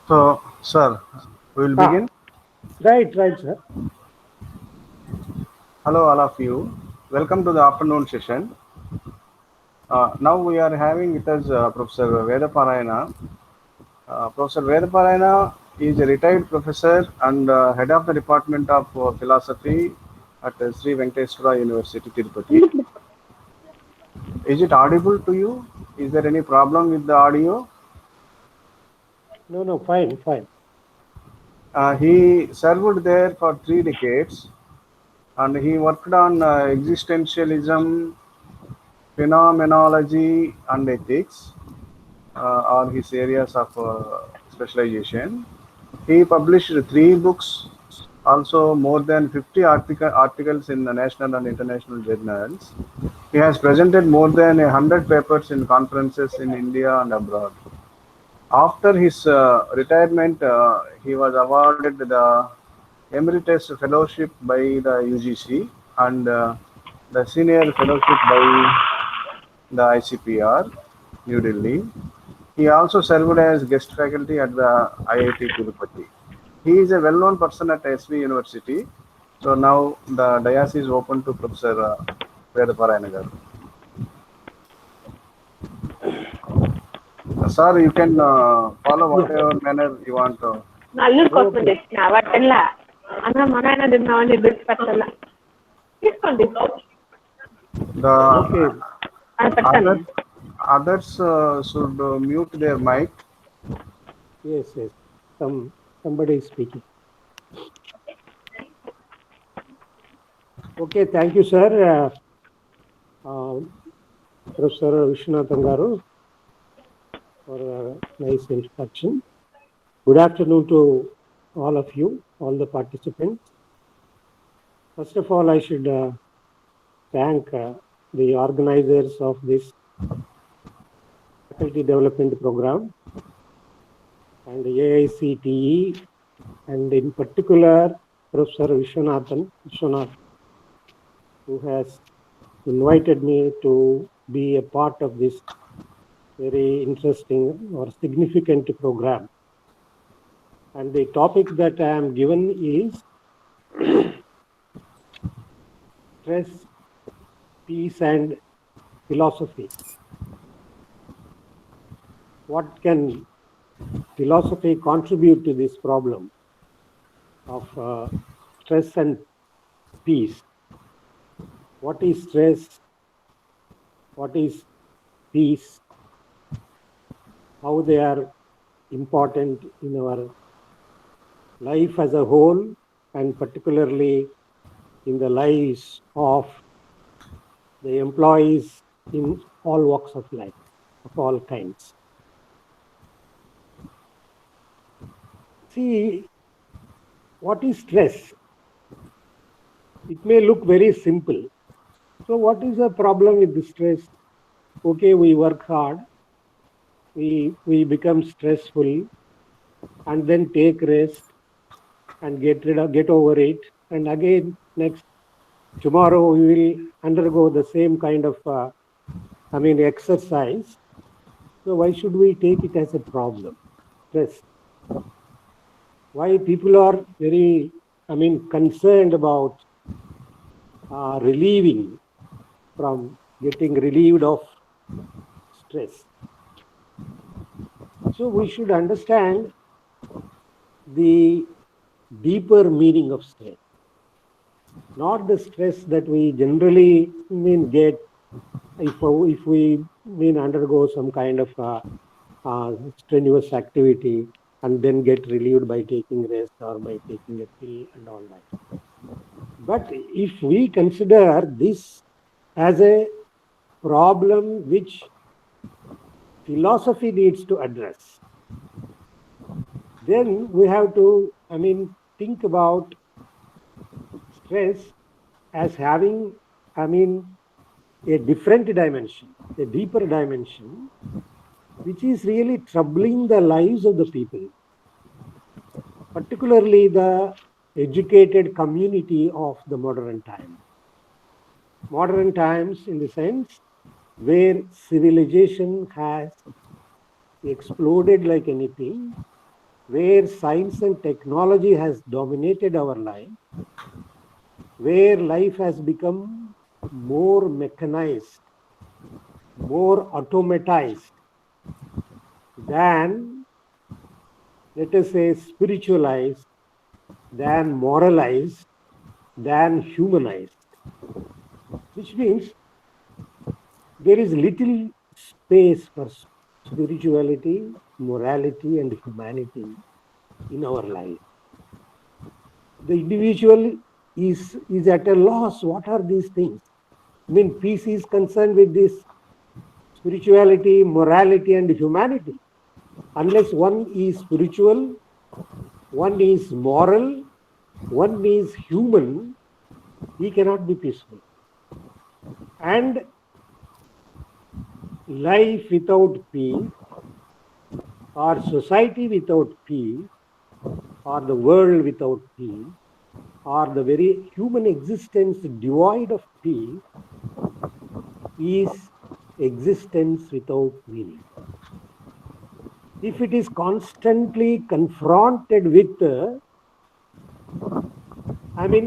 So, sir, we will Ah, begin. right, sir. Hello, all of you. Welcome to the afternoon session. Now we are having with us Professor Vedaparayana. Professor Vedaparayana is a retired professor and head of the Department of Philosophy at Sri Venkateswara University, Tirupati. Is it audible to you? Is there any problem with the audio? No, fine. He served there for 3 decades and he worked on existentialism, phenomenology, and ethics are his areas of specialization. He published 3 books, also more than 50 articles in the national and international journals. He has presented more than 100 papers in conferences in India and abroad. After his retirement, he was awarded the Emeritus Fellowship by the UGC and the Senior Fellowship by the ICPR, New Delhi. He also served as guest faculty at the IIT Tirupati. He is a well-known person at SV University. So now the dais is open to Professor Vedaparayana garu. Sir, you can follow Yeah. whatever manner you want. నల్లురు కోసం Okay. తెచ్చిన వాటల్లా అన్న మన ఆయన తిన్నామని చెప్పి పెట్టాల తీసుకోండి The Okay. అది పెట్టాను others should mute their mic. Yes. Somebody is speaking. Okay, thank you, sir. Professor Viswanathan garu for a nice introduction. Good afternoon to all of you, all the participants. First of all, I should thank the organizers of this faculty development program and the AICTE, and in particular Professor Vishwanath, who has invited me to be a part of this very interesting or significant program. And the topic that I am given is stress, peace, and philosophy. What can philosophy contribute to this problem of stress and peace? What is stress? What is peace? How they are important in our life as a whole, and particularly in the lives of the employees in all walks of life, of all kinds. See, what is stress? It may look very simple. So what is the problem with the stress? Okay, we work hard, we become stressful, and then take rest and get over it, and again next tomorrow we will undergo the same kind of exercise. So why should we take it as a problem? Stress. Why people are very concerned about getting relieved of stress. So we should understand the deeper meaning of stress, not the stress that we generally get if we undergo some kind of strenuous activity and then get relieved by taking rest or by taking a pill and all that. But if we consider this as a problem which philosophy needs to address, then we have to think about stress as having a different dimension, a deeper dimension, which is really troubling the lives of the people, particularly the educated community of the modern time. Modern times in the sense where civilization has exploded like anything, where science and technology has dominated our life, where life has become more mechanized, more automatized than, let us say, spiritualized, than moralized, than humanized, which means there is little space for spirituality, morality, and humanity in our life. The individual is at a loss. What are these things? I mean, peace is concerned with this spirituality, morality, and humanity. Unless one is spiritual, one is moral, one is human, he cannot be peaceful. And life without peace, or society without peace, or the world without peace, or the very human existence devoid of peace, is existence without meaning. If it is constantly confronted with,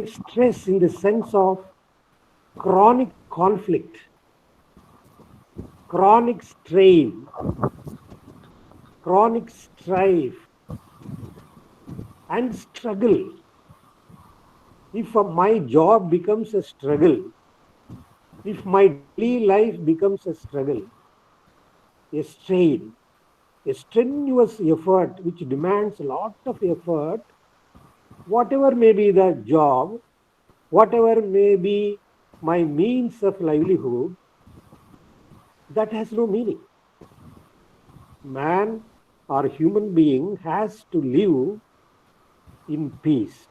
stress in the sense of chronic conflict, chronic strain, chronic strife, and struggle. If my job becomes a struggle, if my daily life becomes a struggle, a strain, a strenuous effort which demands a lot of effort, whatever may be the job, whatever may be my means of livelihood, that has no meaning. Man or human being has to live in peace.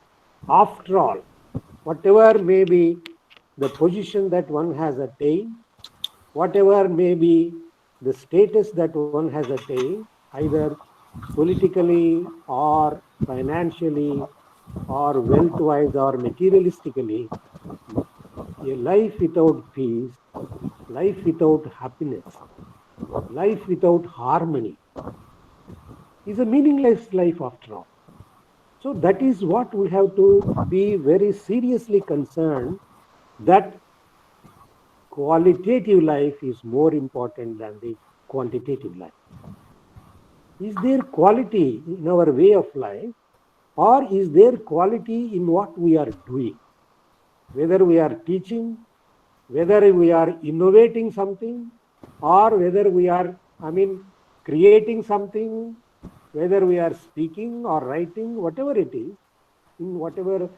After all, whatever may be the position that one has attained, whatever may be the status that one has attained, either politically or financially or wealth-wise or materialistically, a life without peace, life without happiness, life without harmony is a meaningless life after all. So that is what we have to be very seriously concerned, that qualitative life is more important than the quantitative life. Is there quality in our way of life, or is there quality in what we are doing? Whether we are teaching, whether we are innovating something, or whether we are, creating something, whether we are speaking or writing, whatever it is, in whatever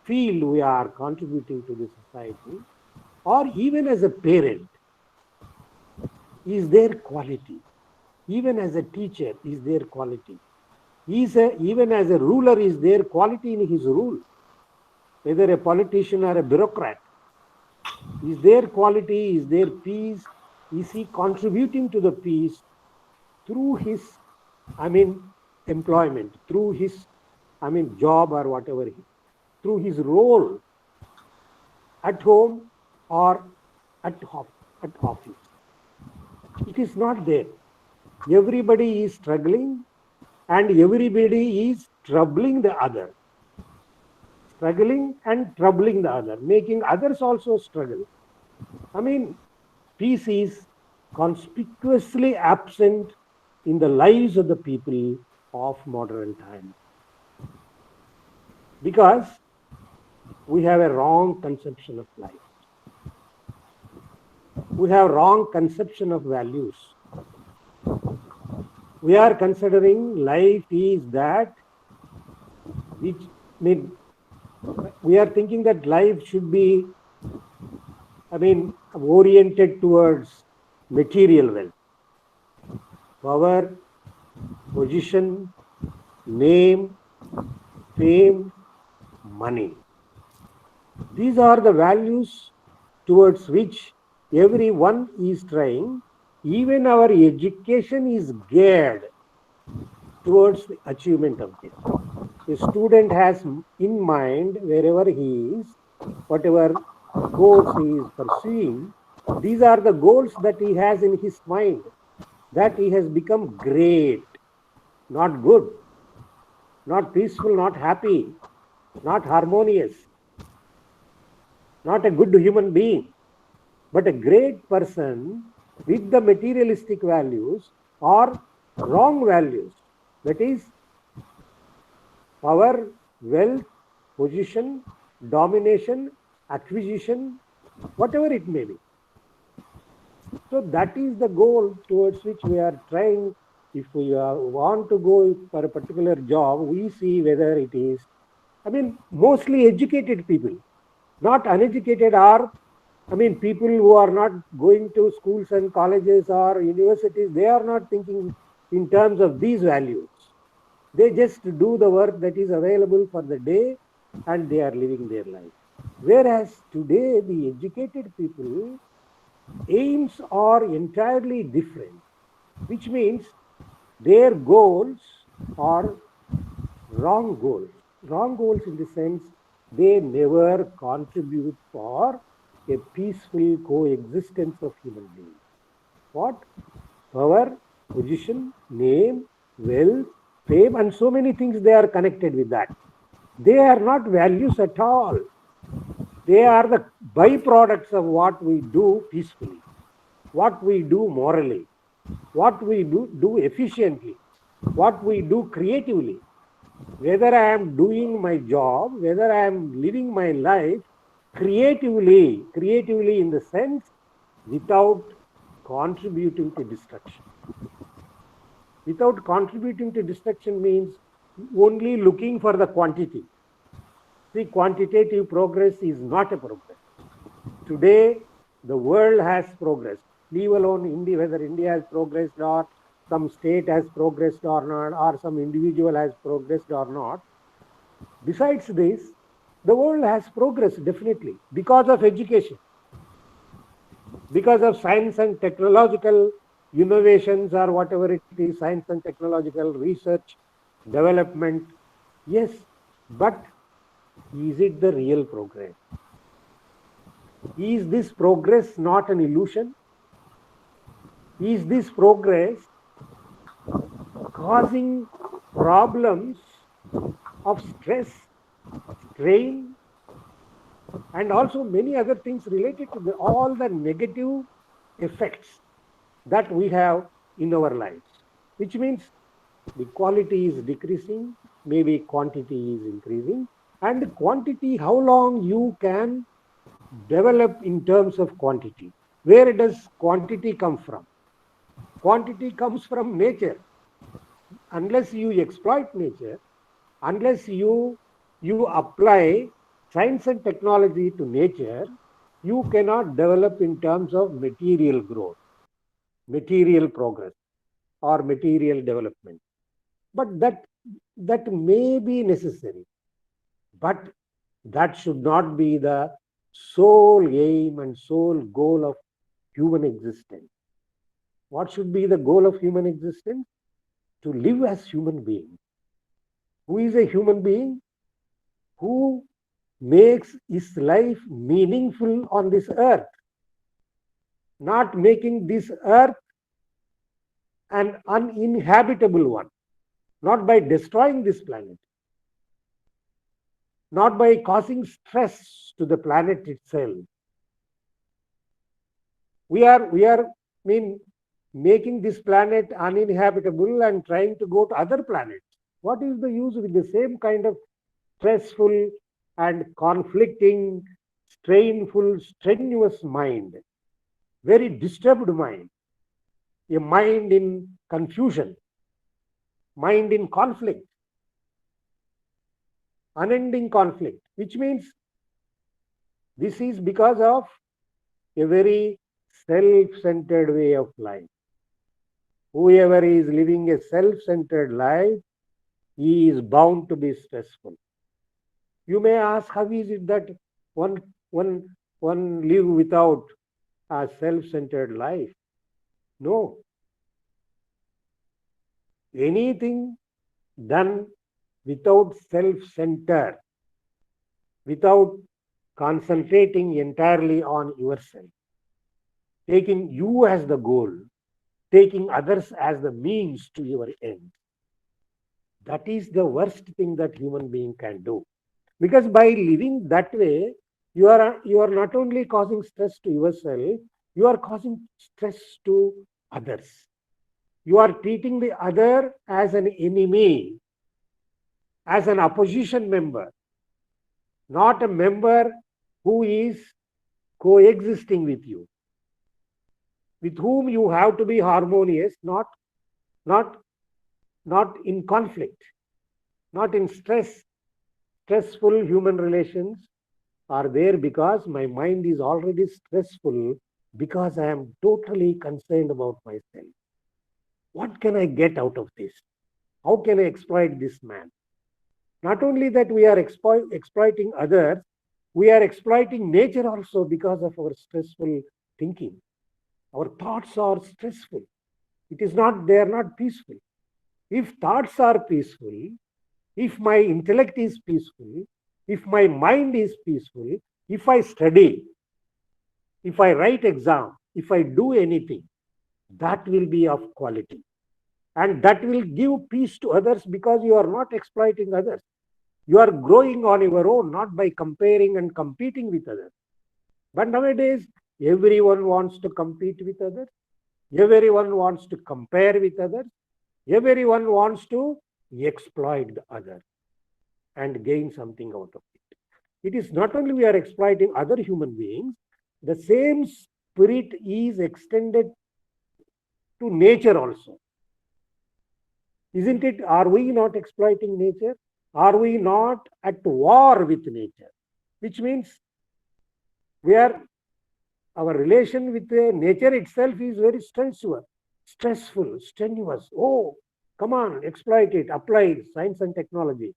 field we are contributing to the society, or even as a parent, is there quality? Even as a teacher, is there quality? Even as a ruler, is there quality in his rule? Whether a politician or a bureaucrat, is there quality? Is there peace? Is he contributing to the peace through his, employment, through his, job or whatever, through his role at home or at office? It is not there. Everybody is struggling and everybody is troubling the other. Struggling and troubling the other, making others also struggle. Peace is conspicuously absent in the lives of the people of modern times, because we have a wrong conception of life. We have wrong conception of values. We are considering life is that which we are thinking that life should be, oriented towards material wealth, power, position, name, fame, money. These are the values towards which everyone is trying. Even our education is geared towards the achievement of this. A student has in mind, wherever he is, whatever goals he is pursuing, these are the goals that he has in his mind, that he has become great, not good. not peaceful, not happy, not harmonious, not a good human being, but a great person with the materialistic values or wrong values. That is power, wealth, position, domination, acquisition, whatever it may be. So that is the goal towards which we are trying. If we want to go for a particular job, we see whether it is, mostly educated people, not uneducated, or people who are not going to schools and colleges or universities, they are not thinking in terms of these values. They just do the work that is available for the day and they are living their life. Whereas today, the educated people aims are entirely different, which means their goals are wrong goals. Wrong goals in the sense they never contribute for a peaceful coexistence of human beings. What? Power, position, name, wealth, fame, and so many things they are connected with that. They are not values at all. They are the byproducts of what we do peacefully, what we do morally, what we do efficiently, what we do creatively. Whether I am doing my job, whether I am living my life creatively in the sense without contributing to destruction. Without contributing to destruction means only looking for the quantity. See, quantitative progress is not a progress. Today, the world has progressed. Leave alone India, whether India has progressed or some state has progressed or not, or some individual has progressed or not. Besides this, the world has progressed definitely because of education, because of science and technological innovations or whatever it is, science and technological research, development. Yes, but is it the real progress? Is this progress not an illusion? Is this progress causing problems of stress, strain, and also many other things related to all the negative effects that we have in our lives, which means the quality is decreasing, maybe quantity is increasing, and quantity, how long you can develop in terms of quantity. Where does quantity come from? Quantity comes from nature. Unless you exploit nature, unless you apply science and technology to nature, you cannot develop in terms of material growth, material progress, or material development. But that may be necessary, but that should not be the sole aim and sole goal of human existence. What should be the goal of human existence? To live as human beings. Who is a human being? Who makes his life meaningful on this earth, not making this earth an uninhabitable one, not by destroying this planet, not by causing stress to the planet itself. We are making this planet uninhabitable and trying to go to other planets. What is the use with the same kind of stressful and conflicting, strainful, strenuous mind, very disturbed mind, a mind in confusion, mind in conflict, unending conflict, which means this is because of a very self-centered way of life. Whoever is living a self-centered life, he is bound to be stressful. You may ask, how is it that one live without a self-centered life? No. Anything done without self-centered, without concentrating entirely on yourself, taking you as the goal, taking others as the means to your end, That is the worst thing that human being can do. Because by living that way, you are not only causing stress to yourself, you are causing stress to others. You are treating the other as an enemy, as an opposition member, not a member who is coexisting with you, with whom you have to be harmonious, not, not in conflict, not in stress. Stressful human relations are there because my mind is already stressful, because I am totally concerned about myself. What can I get out of this? How can I exploit this man? Not only that we are exploiting others, we are exploiting nature also because of our stressful thinking. Our thoughts are stressful. It is not, they are not peaceful. If thoughts are peaceful, if my intellect is peaceful, if my mind is peaceful, if I study, if I write exam, if I do anything, that will be of quality. And that will give peace to others because you are not exploiting others. You are growing on your own, not by comparing and competing with others. But nowadays, everyone wants to compete with others. Everyone wants to compare with others. Everyone wants to exploit the other and gain something out of it. It is not only we are exploiting other human beings, the same spirit is extended to nature also. Isn't it? Are we not exploiting nature? Are we not at war with nature? Which means we are, our relation with nature itself is very stressful, strenuous. Oh, come on, exploit it, apply it, science and technology.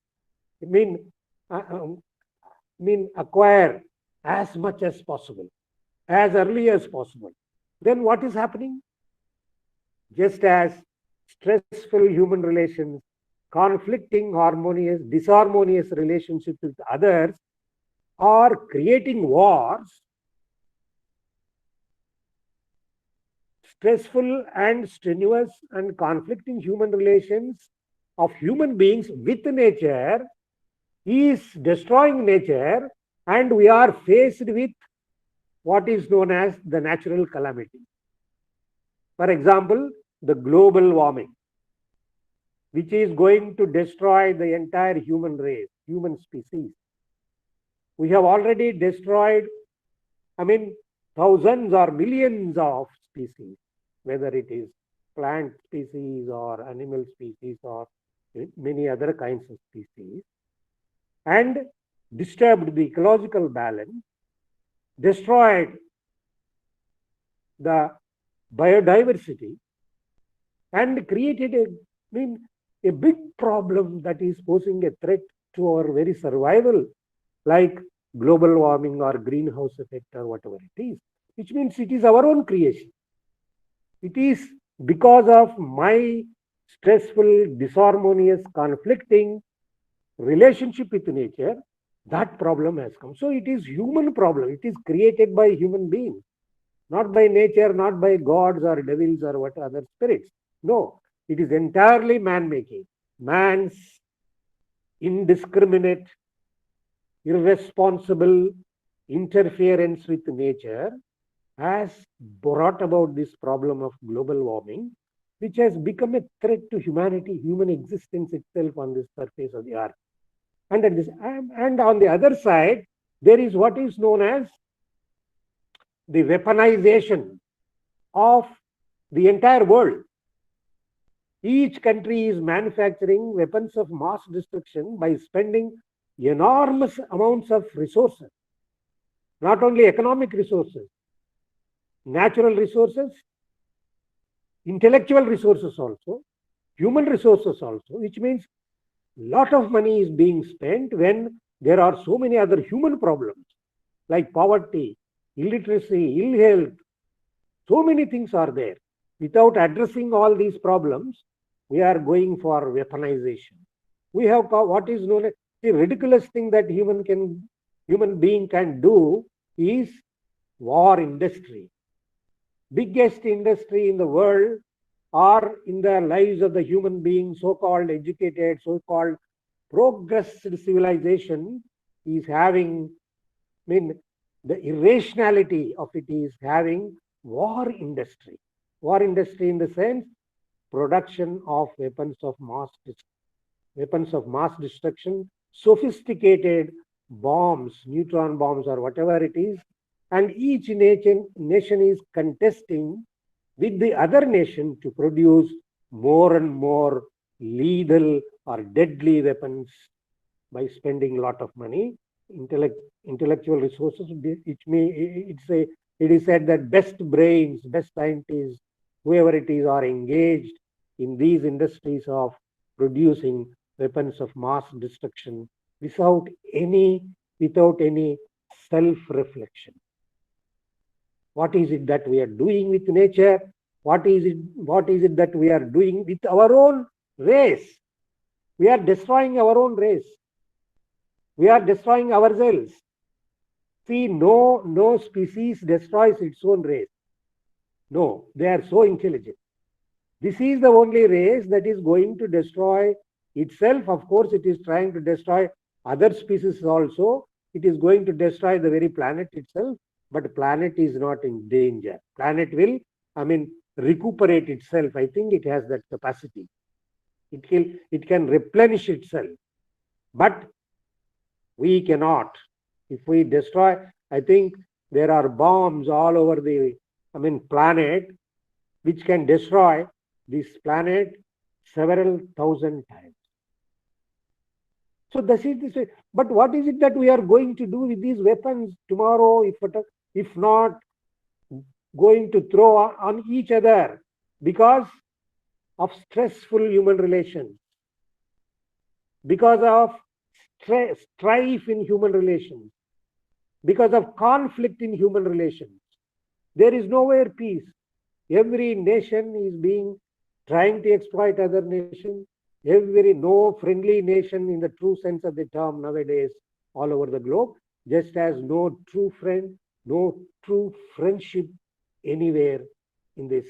I mean, acquire as much as possible, as early as possible. Then what is happening? Just as stressful human relations, conflicting, disharmonious relationships with others are creating wars, stressful and strenuous and conflicting human relations of human beings with nature is destroying nature, and we are faced with what is known as the natural calamity. For example, the global warming, which is going to destroy the entire human race, human species. We have already destroyed, thousands or millions of species, whether it is plant species or animal species or many other kinds of species, and disturbed the ecological balance, destroyed the biodiversity, and created a big problem that is posing a threat to our very survival, like global warming or greenhouse effect or whatever it is, which means it is our own creation. It is because of my stressful, disharmonious, conflicting relationship with nature, that problem has come. So it is human problem. It is created by human beings, not by nature, not by gods or devils or what other spirits. No, it is entirely man-making. Man's indiscriminate, irresponsible interference with nature has brought about this problem of global warming, which has become a threat to humanity, human existence itself on this surface of the earth. And on the other side, there is what is known as the weaponization of the entire world. Each country is manufacturing weapons of mass destruction by spending enormous amounts of resources, not only economic resources, natural resources, intellectual resources also, human resources also, which means a lot of money is being spent when there are so many other human problems like poverty, illiteracy, ill health. So many things are there. Without addressing all these problems, we are going for weaponization. We have what is known as the ridiculous thing that human being can do is war industry. Biggest industry in the world or in the lives of the human beings, so-called educated, so-called progressed civilization is having, the irrationality of it is having war industry. War industry in the sense, production of weapons of mass destruction, sophisticated bombs, neutron bombs or whatever it is, and each nation is contesting with the other nation to produce more and more lethal or deadly weapons by spending a lot of money, intellectual resources. It is said that best brains, best scientists, whoever it is, are engaged in these industries of producing weapons of mass destruction without any self-reflection. What is it that we are doing with nature? What is it that we are doing with our own race? We are destroying our own race. We are destroying ourselves. See, no species destroys its own race. No, they are so intelligent. This is the only race that is going to destroy itself. Of course, it is trying to destroy other species also. It is going to destroy the very planet itself, but planet is not in danger. Planet will, recuperate itself. I think it has that capacity. It can replenish itself. But we cannot. If we destroy, I think there are bombs all over the planet which can destroy this planet several thousand times. So this is this. But what is it that we are going to do with these weapons tomorrow, if not going to throw on each other because of stressful human relations, because of strife in human relations, because of conflict in human relations? There is nowhere peace. Every nation is trying to exploit other nations. No friendly nation in the true sense of the term nowadays all over the globe, just as no true friend, no true friendship anywhere in this.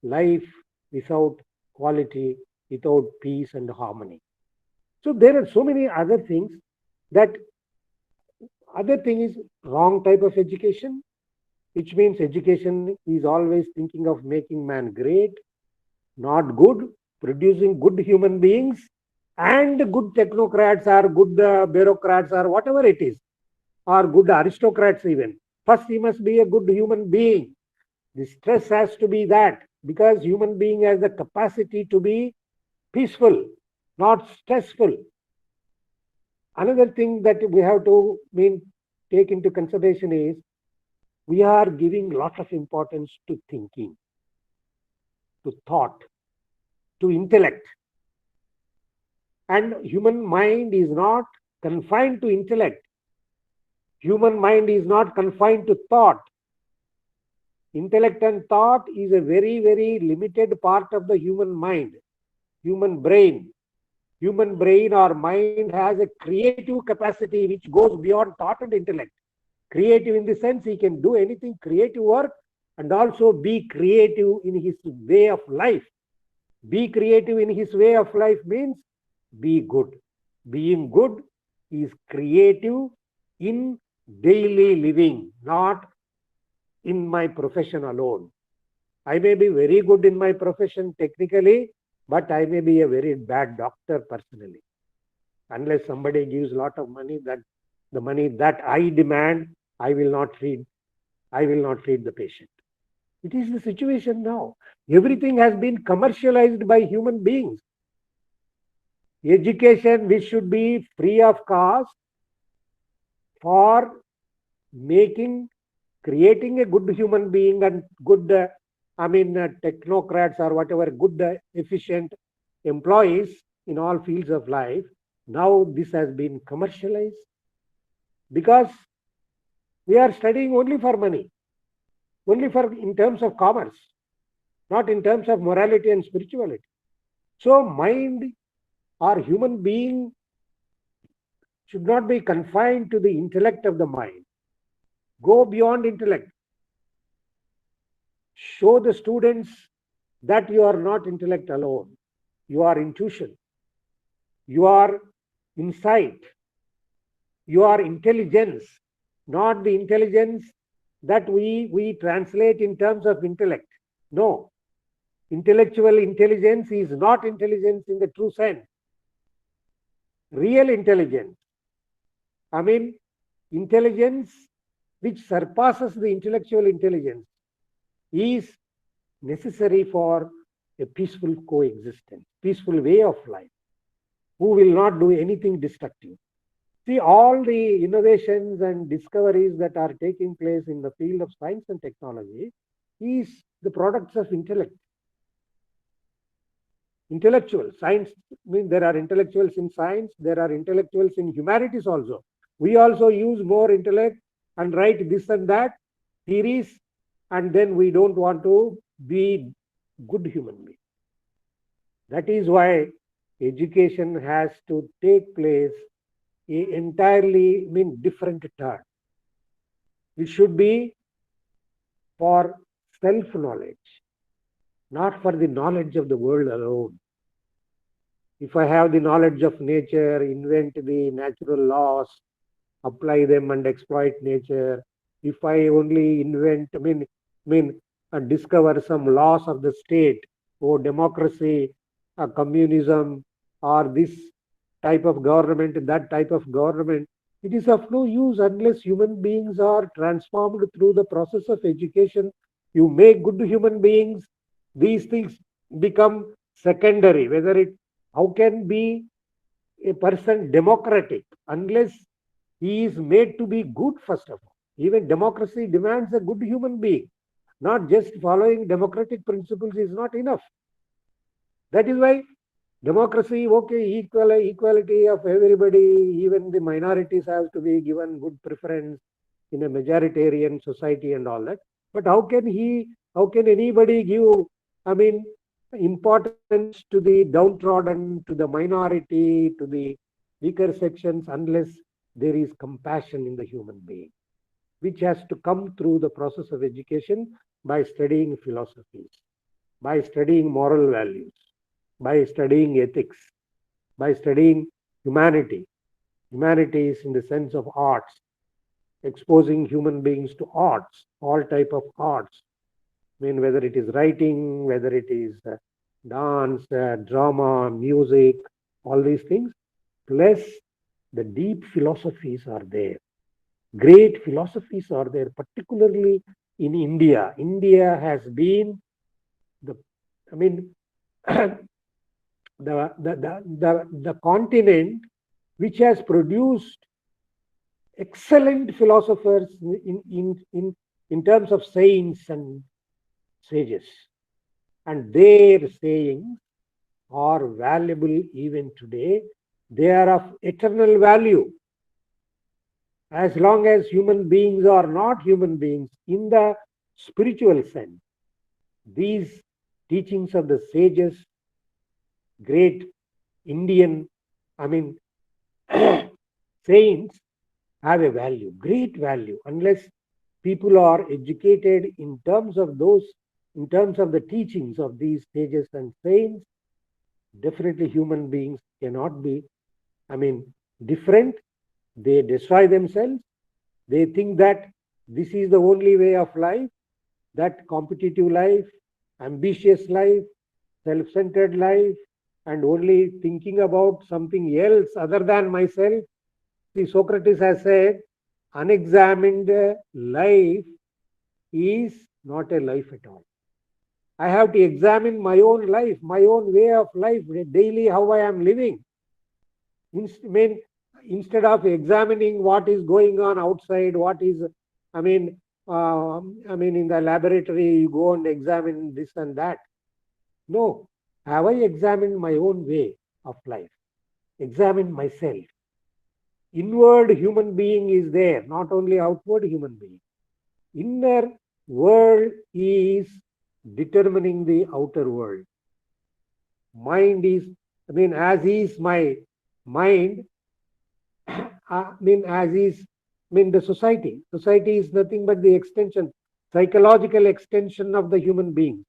Life without quality, without peace and harmony. So there are so many other things. That other thing is wrong type of education, which means education is always thinking of making man great, not good, producing good human beings and good technocrats or good bureaucrats or whatever it is, or good aristocrats even. First, he must be a good human being. The stress has to be that, because human being has the capacity to be peaceful, not stressful. Another thing that we have to take into consideration is we are giving a lot of importance to thinking, to thought, to intellect. And human mind is not confined to intellect. Human mind is not confined to thought. Intellect and thought is a very, very limited part of the human mind, human brain. Human brain or mind has a creative capacity which goes beyond thought and intellect. Creative in the sense he can do anything, creative work, and also be creative in his way of life. Be creative in his way of life means be good. Being good is creative in daily living, not in my profession alone. I may be very good in my profession technically, but I may be a very bad doctor personally. Unless somebody gives a lot of money, that the money that I demand, I will not treat the patient. It is the situation now. Everything has been commercialized by human beings. Education, which should be free of cost for creating a good human being and good technocrats or whatever, good efficient employees in all fields of life. Now this has been commercialized because we are studying only for money, only for in terms of commerce, not in terms of morality and spirituality. So mind or human being should not be confined to the intellect of the mind. Go beyond intellect. show the students that you are not intellect alone. You are intuition. You are insight. You are intelligence, not the intelligence that we translate in terms of intellect. No. Intellectual intelligence is not intelligence in the true sense. Real intelligence, I mean, intelligence which surpasses the intellectual intelligence, is necessary for a peaceful coexistence, peaceful way of life, who will not do anything destructive. See, all the innovations and discoveries that are taking place in the field of science and technology is the products of intellect. Intellectual science means there are intellectuals in science, there are intellectuals in humanities also. We also use more intellect and write this and that theories, and then we don't want to be good human beings. That is why education has to take place entirely different turn. It should be for self-knowledge, not for the knowledge of the world alone. If I have the knowledge of nature, invent the natural laws, apply them and exploit nature. If I only invent, discover some laws of the state, or democracy, communism, or this type of government, that type of government, it is of no use unless human beings are transformed through the process of education. You make good human beings, these things become secondary. How can be a person democratic unless he is made to be good first of all? Even democracy demands a good human being. Not just following democratic principles is not enough. That is why democracy, okay, equality of everybody, even the minorities have to be given good preference in a majoritarian society and all that. But how can anybody give, importance to the downtrodden, to the minority, to the weaker sections, unless there is compassion in the human being, which has to come through the process of education by studying philosophies, by studying moral values, by studying ethics, by studying humanity. Humanity is in the sense of arts, exposing human beings to arts, all type of arts. Whether it is writing, whether it is dance, drama, music, all these things, plus the deep philosophies are there. Great philosophies are there, particularly in India. India has been the continent which has produced excellent philosophers in terms of saints and sages. And their sayings are valuable even today. They are of eternal value. As long as human beings are not human beings in the spiritual sense, these teachings of the sages, great Indian, saints, have a value, great value. Unless people are educated in terms of the teachings of these sages and saints, definitely human beings cannot be, different. They destroy themselves. They think that this is the only way of life, that competitive life, ambitious life, self-centered life, and only thinking about something else other than myself. See, Socrates has said, unexamined life is not a life at all. I have to examine my own life, my own way of life, daily how I am living. Instead of examining what is going on outside, what is, in the laboratory, you go and examine this and that. No, have I examined my own way of life? Examine myself. Inward human being is there, not only outward human being. Inner world is determining the outer world. Mind is, as is my mind, as is, the society. Society is nothing but the extension. psychological extension of the human being.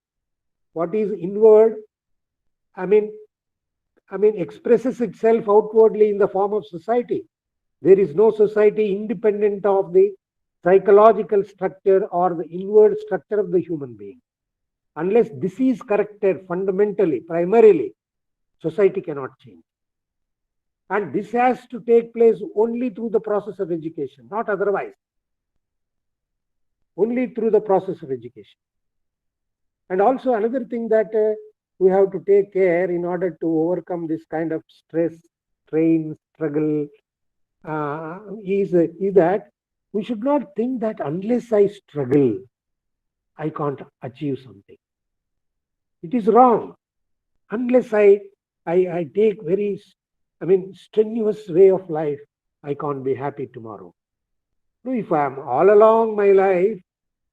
What is inward, I mean, expresses itself outwardly in the form of society. There is no society independent of the psychological structure or the inward structure of the human being. Unless this is corrected fundamentally, primarily, society cannot change. And this has to take place only through the process of education, not otherwise. Only through the process of education. And also another thing that we have to take care in order to overcome this kind of stress, strain, struggle, is that we should not think that unless I struggle, I can't achieve something. It is wrong. Unless I take very, strenuous way of life, I can't be happy tomorrow. No, if I am all along my life,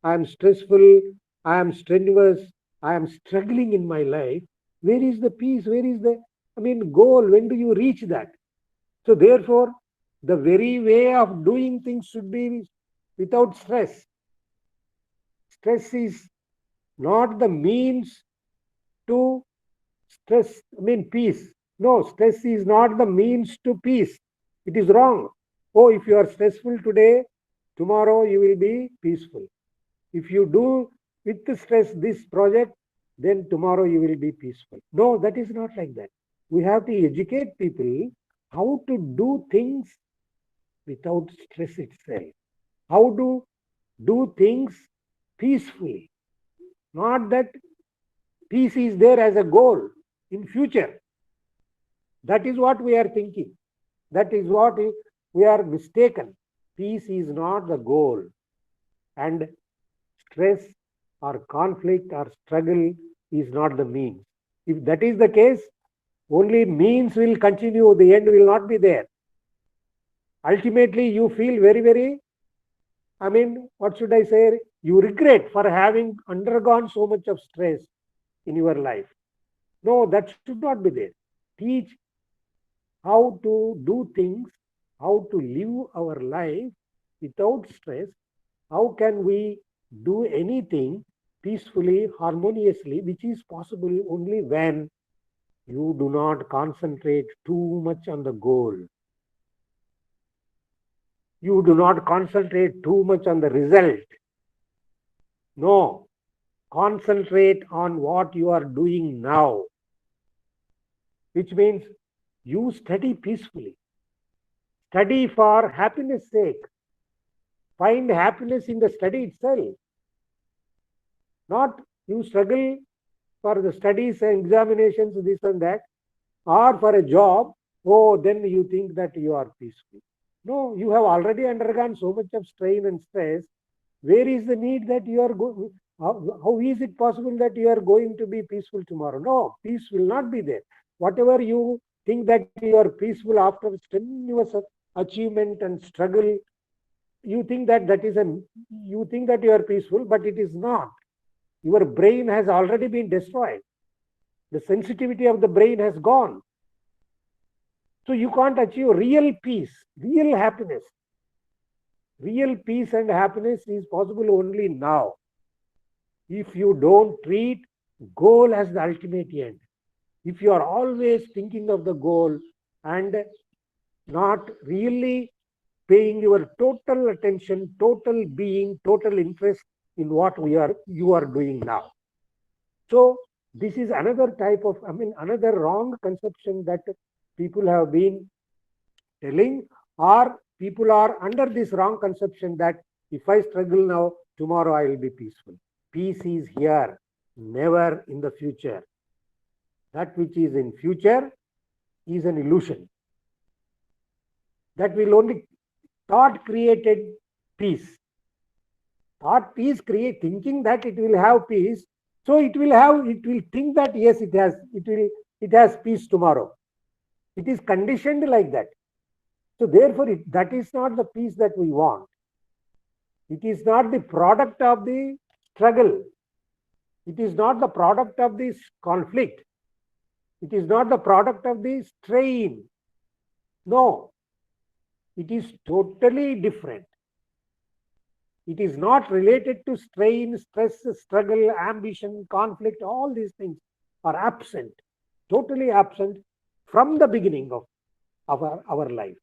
I am stressful, I am strenuous, I am struggling in my life, where is the peace? Where is the, goal? When do you reach that? So therefore, the very way of doing things should be without stress. Stress is not the means to peace. No, stress is not the means to peace. It is wrong. Oh, if you are stressful today, tomorrow you will be peaceful. If you do with the stress this project, then tomorrow you will be peaceful. No, that is not like that. We have to educate people how to do things without stress itself. How to do things peacefully. Not that peace is there as a goal in future. That is what we are thinking. That is what we are mistaken. Peace is not the goal. And stress or conflict or struggle is not the means. If that is the case, only means will continue, the end will not be there. Ultimately, you feel very, very, what should I say? You regret for having undergone so much of stress in your life. No, that should not be there. Teach how to do things, how to live our life without stress. How can we do anything peacefully, harmoniously, which is possible only when you do not concentrate too much on the goal. You do not concentrate too much on the result. No, concentrate on what you are doing now, which means you study peacefully. Study for happiness' sake. Find happiness in the study itself. Not you struggle for the studies and examinations, this and that, or for a job, oh, then you think that you are peaceful. No, you have already undergone so much of strain and stress. Where is the need that you are going? How is it possible that you are going to be peaceful tomorrow? No, peace will not be there. Whatever you think that you are peaceful after strenuous achievement and struggle, you think that you are peaceful, but it is not. Your brain has already been destroyed. The sensitivity of the brain has gone. So you can't achieve real peace, real happiness. Real peace and happiness is possible only now. If you don't treat goal as the ultimate end, if you are always thinking of the goal and not really paying your total attention, total being, total interest in what you are doing now. So this is another type of, another wrong conception that people have been telling, or people are under this wrong conception that if I struggle now, tomorrow I will be peaceful. Peace is here, never in the future. That which is in future is an illusion. That will only thought created peace. Thought peace create thinking that it will have peace. So it will think that yes, it has peace tomorrow. It is conditioned like that. So therefore, that is not the peace that we want. It is not the product of the struggle. It is not the product of this conflict. It is not the product of the strain. No, it is totally different. It is not related to strain, stress, struggle, ambition, conflict. All these things are absent, totally absent from the beginning of our life.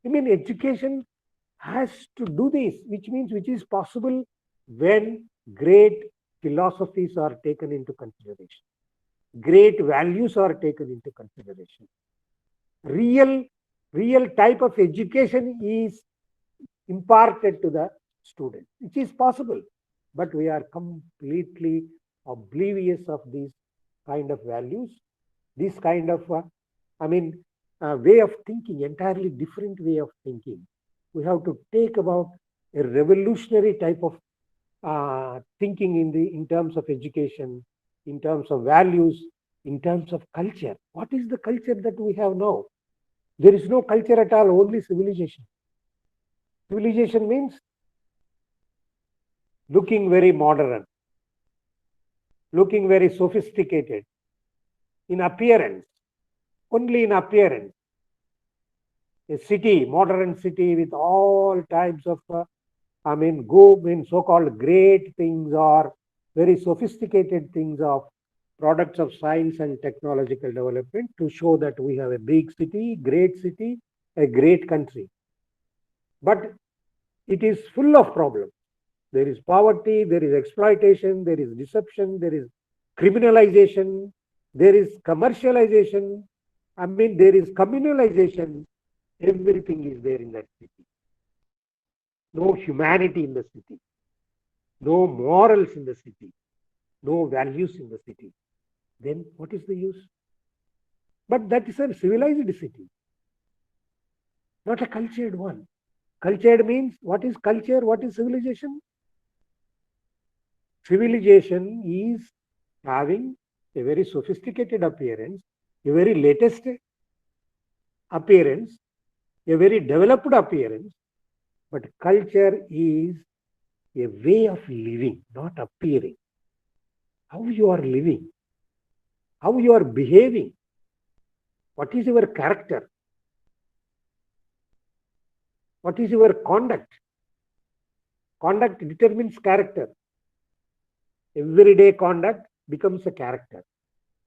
I mean, education has to do this, which means which is possible when great philosophies are taken into consideration, great values are taken into consideration. Real type of education is imparted to the student, which is possible, but we are completely oblivious of these kind of values, this kind of way of thinking, entirely different way of thinking. We have to take about a revolutionary type of thinking in terms of education, in terms of values, in terms of culture. What is the culture that we have now? There is no culture at all, only civilization. Civilization means looking very modern, looking very sophisticated in appearance, only in appearance. A city, modern city with all types of, so-called great things or very sophisticated things of products of science and technological development to show that we have a big city, a great country. But it is full of problems. There is poverty, there is exploitation, there is deception, there is criminalization, there is commercialization, there is communalization. Everything is there in that city. No humanity in the city, no morals in the city, no values in the city. Then what is the use? But that is a civilized city, not a cultured one. Cultured means, what is culture? What is civilization? Civilization is having a very sophisticated appearance, a very latest appearance, a very developed appearance, but culture is a way of living, not appearing. How you are living, how you are behaving, what is your character, what is your conduct? Conduct determines character. Everyday conduct becomes a character,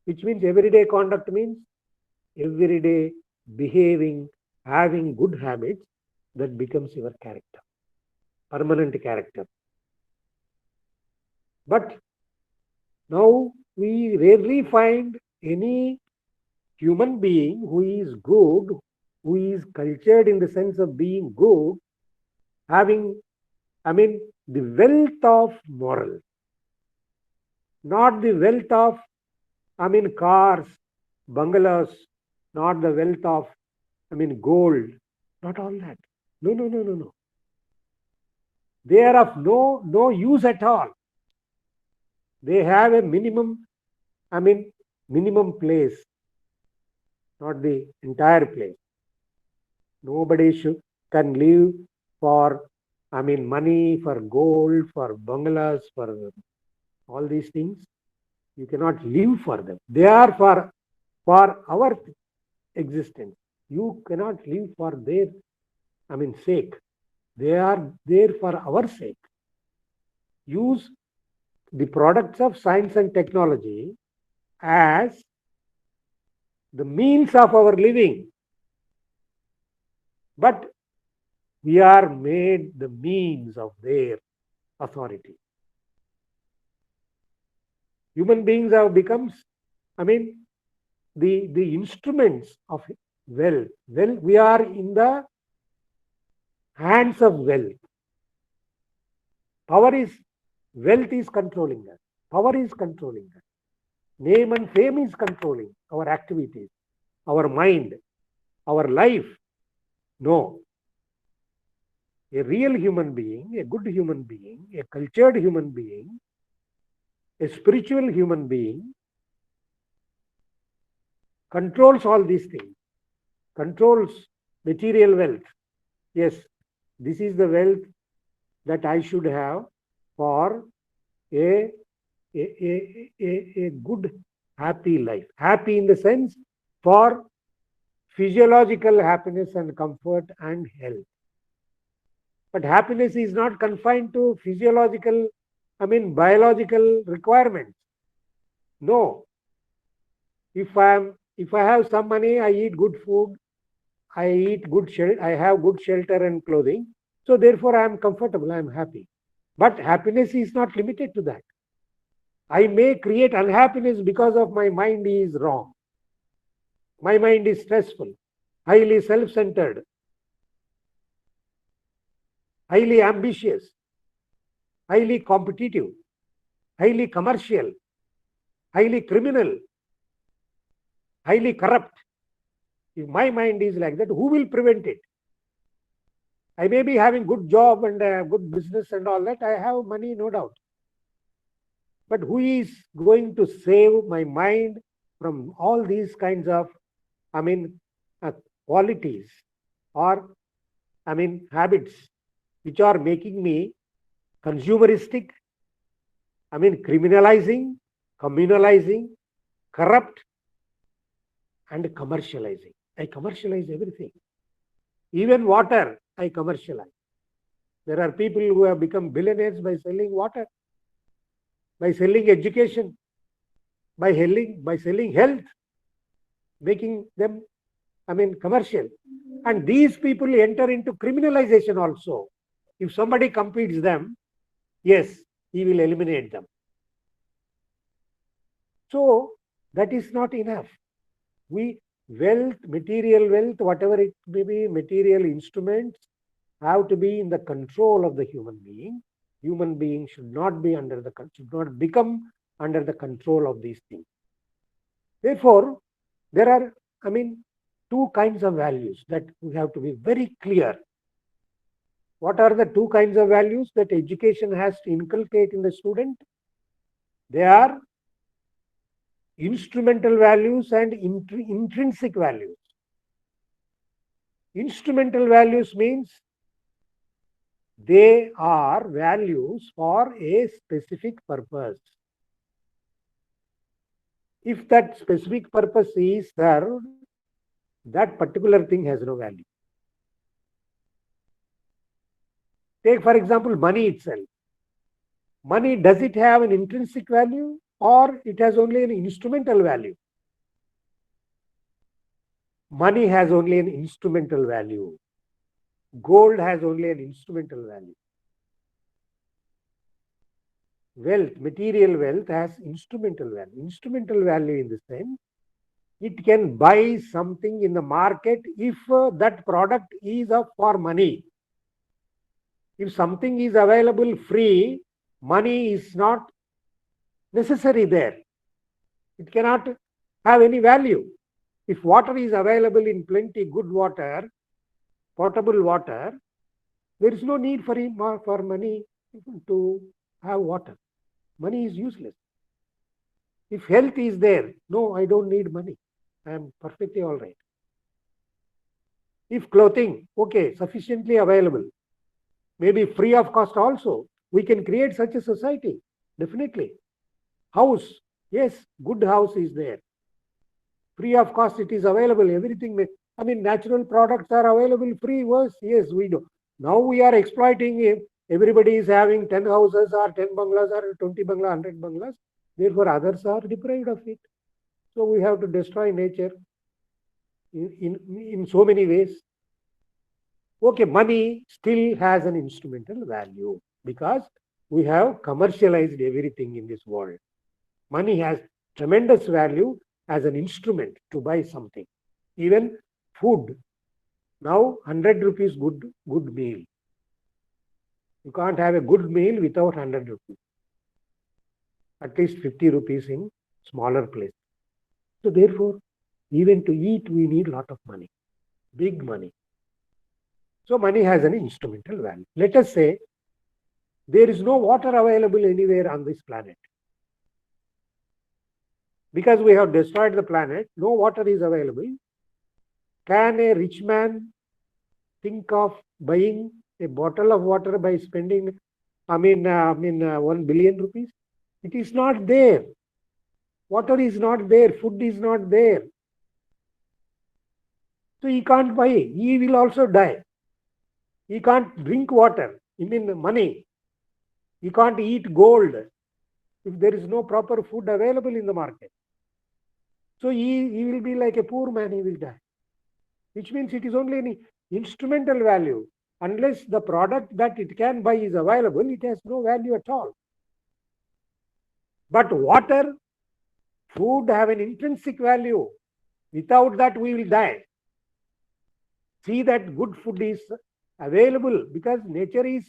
which means everyday conduct means everyday behaving, having good habits, that becomes your character, permanent character. But now we rarely find any human being who is good, who is cultured in the sense of being good, having, the wealth of morals, not the wealth of, cars, bungalows, not the wealth of, gold, not all that. No. They are of no use at all. They have a minimum place, not the entire place. Nobody can live for, money, for gold, for bungalows, for all these things. You cannot live for them. They are for our existence. You cannot live for their, sake. They are there for our sake. Use the products of science and technology as the means of our living. But we are made the means of their authority. Human beings have become, the instruments of wealth. Well, we are in the hands of wealth. Wealth is controlling us. Power is controlling us. Name and fame is controlling our activities, our mind, our life. No. A real human being, a good human being, a cultured human being, a spiritual human being controls all these things, controls material wealth. Yes, this is the wealth that I should have for a good, happy life. Happy in the sense for physiological happiness and comfort and health. But happiness is not confined to physiological, biological requirements. No. If I have some money, I eat good food, I have good shelter and clothing. So therefore I am comfortable, I am happy. But happiness is not limited to that. I may create unhappiness because of my mind is wrong. My mind is stressful, highly self-centered, highly ambitious, highly competitive, highly commercial, highly criminal, highly corrupt. If my mind is like that, who will prevent it? I may be having good job and good business and all that. I have money, no doubt. But who is going to save my mind from all these kinds of, qualities or, habits which are making me consumeristic, criminalizing, communalizing, corrupt, and commercializing. I commercialize everything. Even water, I commercialize. There are people who have become billionaires by selling water, by selling education, by selling health, making them, commercial. And these people enter into criminalization also. If somebody competes them, yes, he will eliminate them. So that is not enough. Material wealth, whatever it may be, material instruments have to be in the control of the human being. Human being should not become under the control of these things. Therefore, there are, two kinds of values that we have to be very clear. What are the two kinds of values that education has to inculcate in the student? They are instrumental values and intrinsic values. Instrumental values means they are values for a specific purpose. If that specific purpose is served, that particular thing has no value. Take, for example, money itself. Money, does it have an intrinsic value or it has only an instrumental value? Money has only an instrumental value. Gold has only an instrumental value. Wealth, material wealth has instrumental value. Instrumental value in the sense, it can buy something in the market if that product is for money. If something is available free, money is not necessary there. It cannot have any value. If water is available in plenty, good water, potable water, there is no need for money to have water. Money is useless. If health is there, no, I don't need money. I am perfectly all right. If clothing, okay, sufficiently available, maybe free of cost also, we can create such a society, definitely. House, yes, good house is there. Free of cost, it is available, everything. Natural products are available free, yes, we do. Now we are exploiting it. Everybody is having 10 houses or 10 bungalows or 20 bungalows, 100 bungalows. Therefore, others are deprived of it. So we have to destroy nature in so many ways. Okay, money still has an instrumental value because we have commercialized everything in this world. Money has tremendous value as an instrument to buy something. Even food. Now, 100 rupees good meal. You can't have a good meal without 100 rupees. At least 50 rupees in smaller place. So therefore, even to eat, we need a lot of money. Big money. So money has an instrumental value. Let us say there is no water available anywhere on this planet. Because we have destroyed the planet, no water is available. Can a rich man think of buying a bottle of water by spending, 1 billion rupees? It is not there. Water is not there. Food is not there. So he can't buy. He will also die. He can't drink water, money. He can't eat gold if there is no proper food available in the market. So he will be like a poor man, he will die. Which means it is only an instrumental value. Unless the product that it can buy is available, it has no value at all. But water, food have an intrinsic value. Without that, we will die. See that good food is available because nature is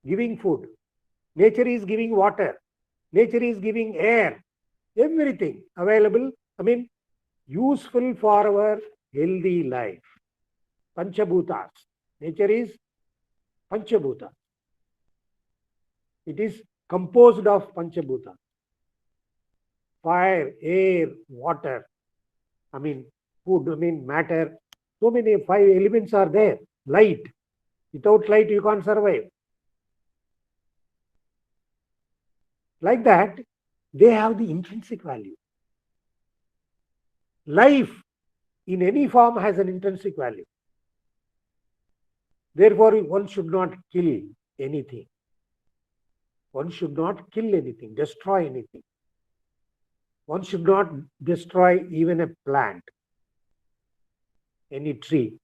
giving food. Nature is giving water. Nature is giving air. Everything available. Useful for our healthy life. Panchabhutas. Nature is Panchabhuta. It is composed of Panchabhuta. Fire, air, water. Food, matter. So many 5 elements are there. Light. Without light, you can't survive. Like that, they have the intrinsic value. Life in any form has an intrinsic value. Therefore, one should not kill anything. One should not kill anything, destroy anything. One should not destroy even a plant, any tree,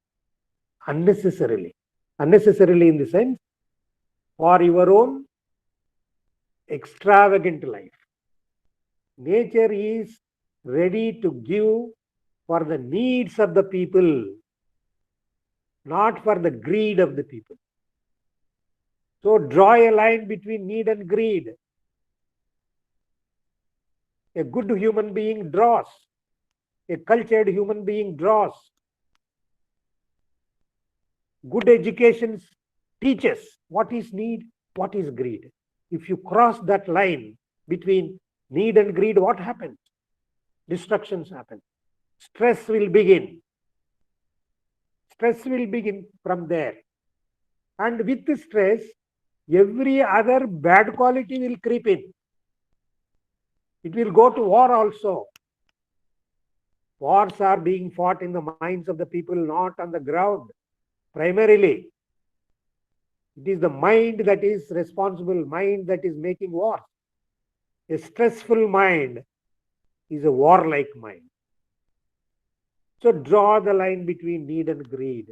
unnecessarily. Unnecessarily in the sense, for your own extravagant life. Nature is ready to give for the needs of the people, not for the greed of the people. So draw a line between need and greed. A good human being draws. A cultured human being draws. Good education teaches what is need, what is greed. If you cross that line between need and greed, what happens? Destructions happen. Stress will begin. Stress will begin from there. And with the stress, every other bad quality will creep in. It will go to war also. Wars are being fought in the minds of the people, not on the ground. Primarily, it is the mind that is responsible, mind that is making war. A stressful mind is a warlike mind. So draw the line between need and greed.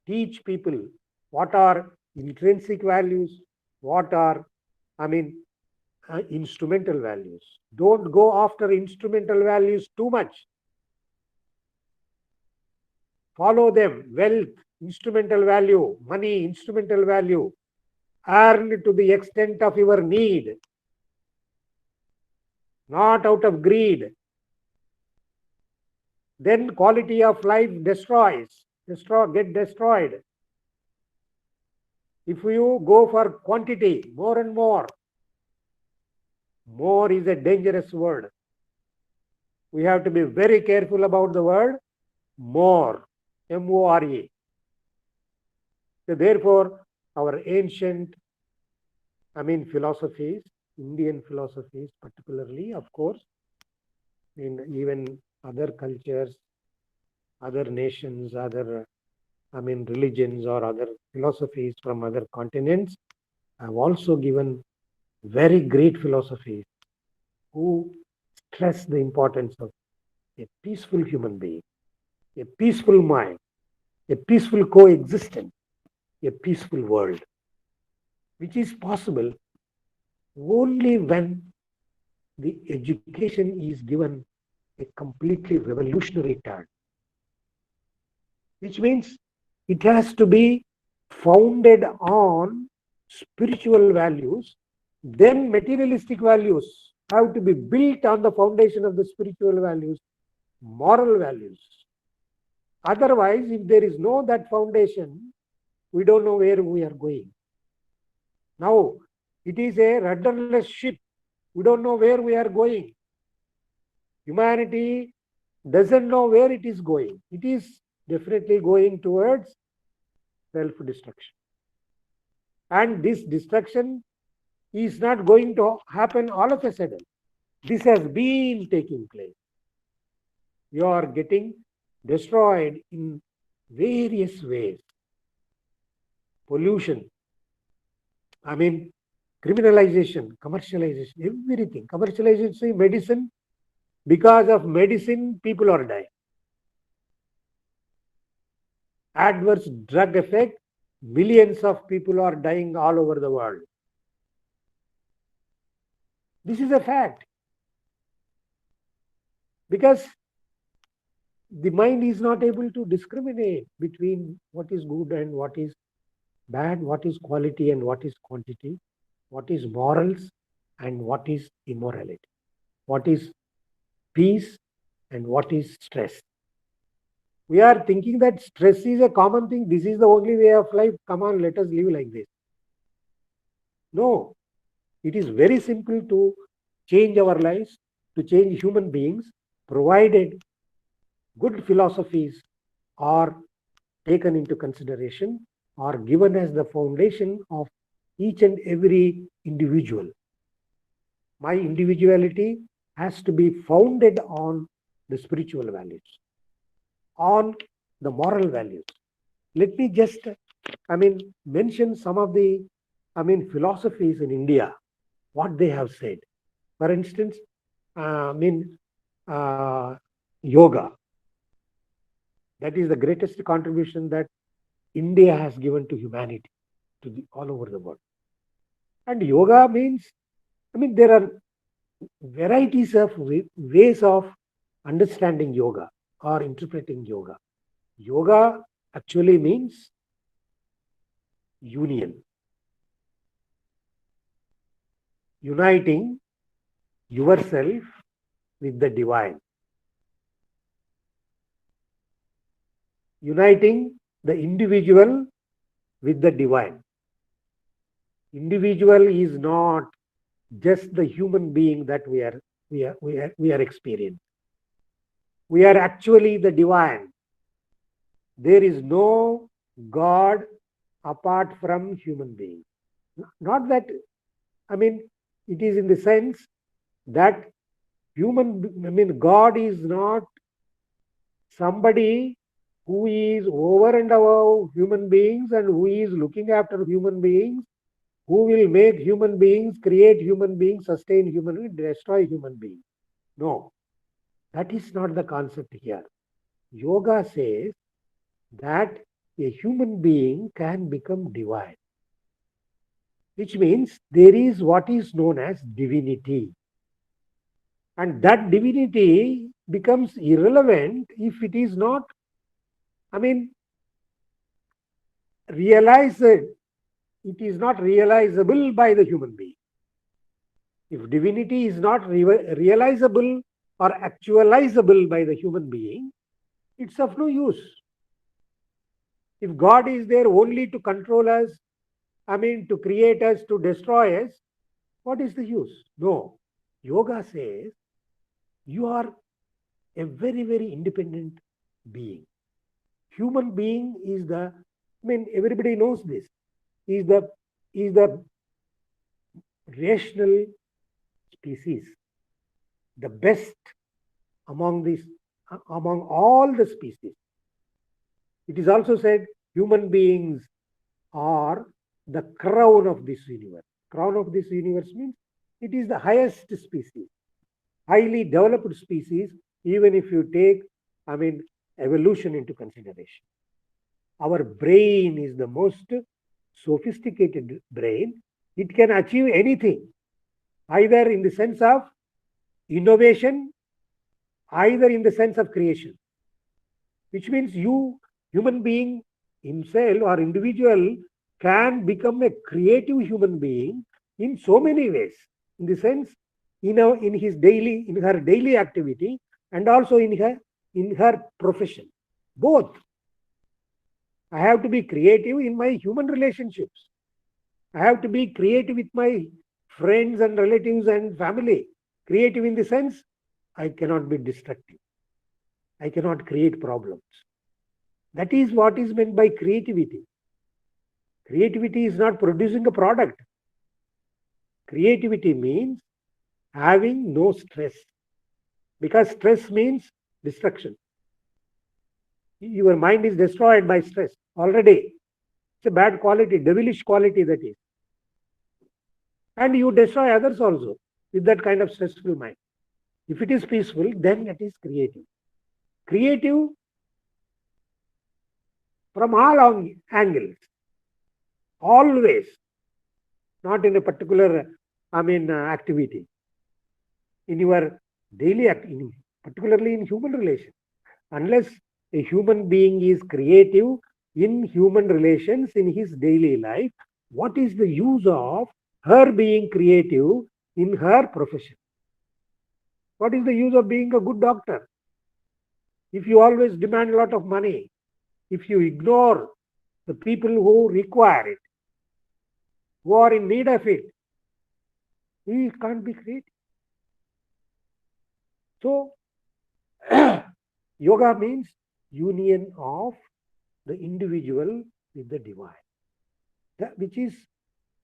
Teach people what are intrinsic values, what are, instrumental values. Don't go after instrumental values too much. Follow them. Wealth, instrumental value. Money, instrumental value. Earned to the extent of your need, not out of greed. Then quality of life get destroyed. If you go for quantity, more and more is a dangerous word. We have to be very careful about the word more, M-O-R-E. So therefore, our ancient, philosophies, Indian philosophies particularly, of course, in even other cultures, other nations, other, religions or other philosophies from other continents have also given very great philosophies who stress the importance of a peaceful human being, a peaceful mind, a peaceful coexistence, a peaceful world, which is possible only when the education is given a completely revolutionary turn, which means it has to be founded on spiritual values. Then materialistic values have to be built on the foundation of the spiritual values, moral values. Otherwise, if there is no that foundation, we don't know where we are going. Now, it is a rudderless ship. We don't know where we are going. Humanity doesn't know where it is going. It is definitely going towards self-destruction. And this destruction is not going to happen all of a sudden. This has been taking place. You are getting destroyed in various ways. pollution, criminalization, commercialization, everything. Commercialization, medicine, because of medicine, people are dying. Adverse drug effect, millions of people are dying all over the world. This is a fact. Because the mind is not able to discriminate between what is good and what is bad, what is quality and what is quantity, what is morals and what is immorality, what is peace and what is stress. We are thinking that stress is a common thing. This is the only way of life. Come on, let us live like this. No, it is very simple to change our lives, to change human beings, provided good philosophies are taken into consideration, are given as the foundation of each and every individual. My individuality has to be founded on the spiritual values, on the moral values. Let me just, mention some of the, philosophies in India, what they have said. For instance, yoga. That is the greatest contribution that India has given to humanity, to all over the world. And yoga means, there are varieties of ways of understanding yoga or interpreting yoga. Yoga actually means union, uniting yourself with the divine, uniting the individual with the divine. Individual is not just the human being that we are experiencing. We are actually the divine. There is no God apart from human beings. Not that, it is in the sense that God is not somebody who is over and above human beings and who is looking after human beings, who will make human beings, create human beings, sustain human beings, destroy human beings. No, that is not the concept here. Yoga says that a human being can become divine, which means there is what is known as divinity. And that divinity becomes irrelevant if it is not, realized. It is not realizable by the human being. If divinity is not realizable or actualizable by the human being, it's of no use. If God is there only to control us, to create us, to destroy us, what is the use? No. Yoga says you are a very, very independent being. Human being is the, everybody knows this, is the rational species, the best among all the species. It is also said human beings are the crown of this universe. Crown of this universe means it is the highest species, highly developed species, even if you take, evolution into consideration. Our brain is the most sophisticated brain. It can achieve anything, either in the sense of innovation, either in the sense of creation, which means human being himself or individual can become a creative human being in so many ways, in the sense, in her daily activity and also in her profession. Both. I have to be creative in my human relationships. I have to be creative with my friends and relatives and family. Creative in the sense, I cannot be destructive. I cannot create problems. That is what is meant by creativity. Creativity is not producing a product. Creativity means having no stress, because stress means destruction. Your mind is destroyed by stress already. It's a bad quality, devilish quality that is. And you destroy others also with that kind of stressful mind. If it is peaceful, then it is creative. Creative from all angles, always, not in a particular, activity. In your daily activity, particularly in human relations. Unless a human being is creative in human relations in his daily life, what is the use of her being creative in her profession? What is the use of being a good doctor? If you always demand a lot of money, if you ignore the people who require it, who are in need of it, he can't be creative. So, yoga means union of the individual with the divine, which is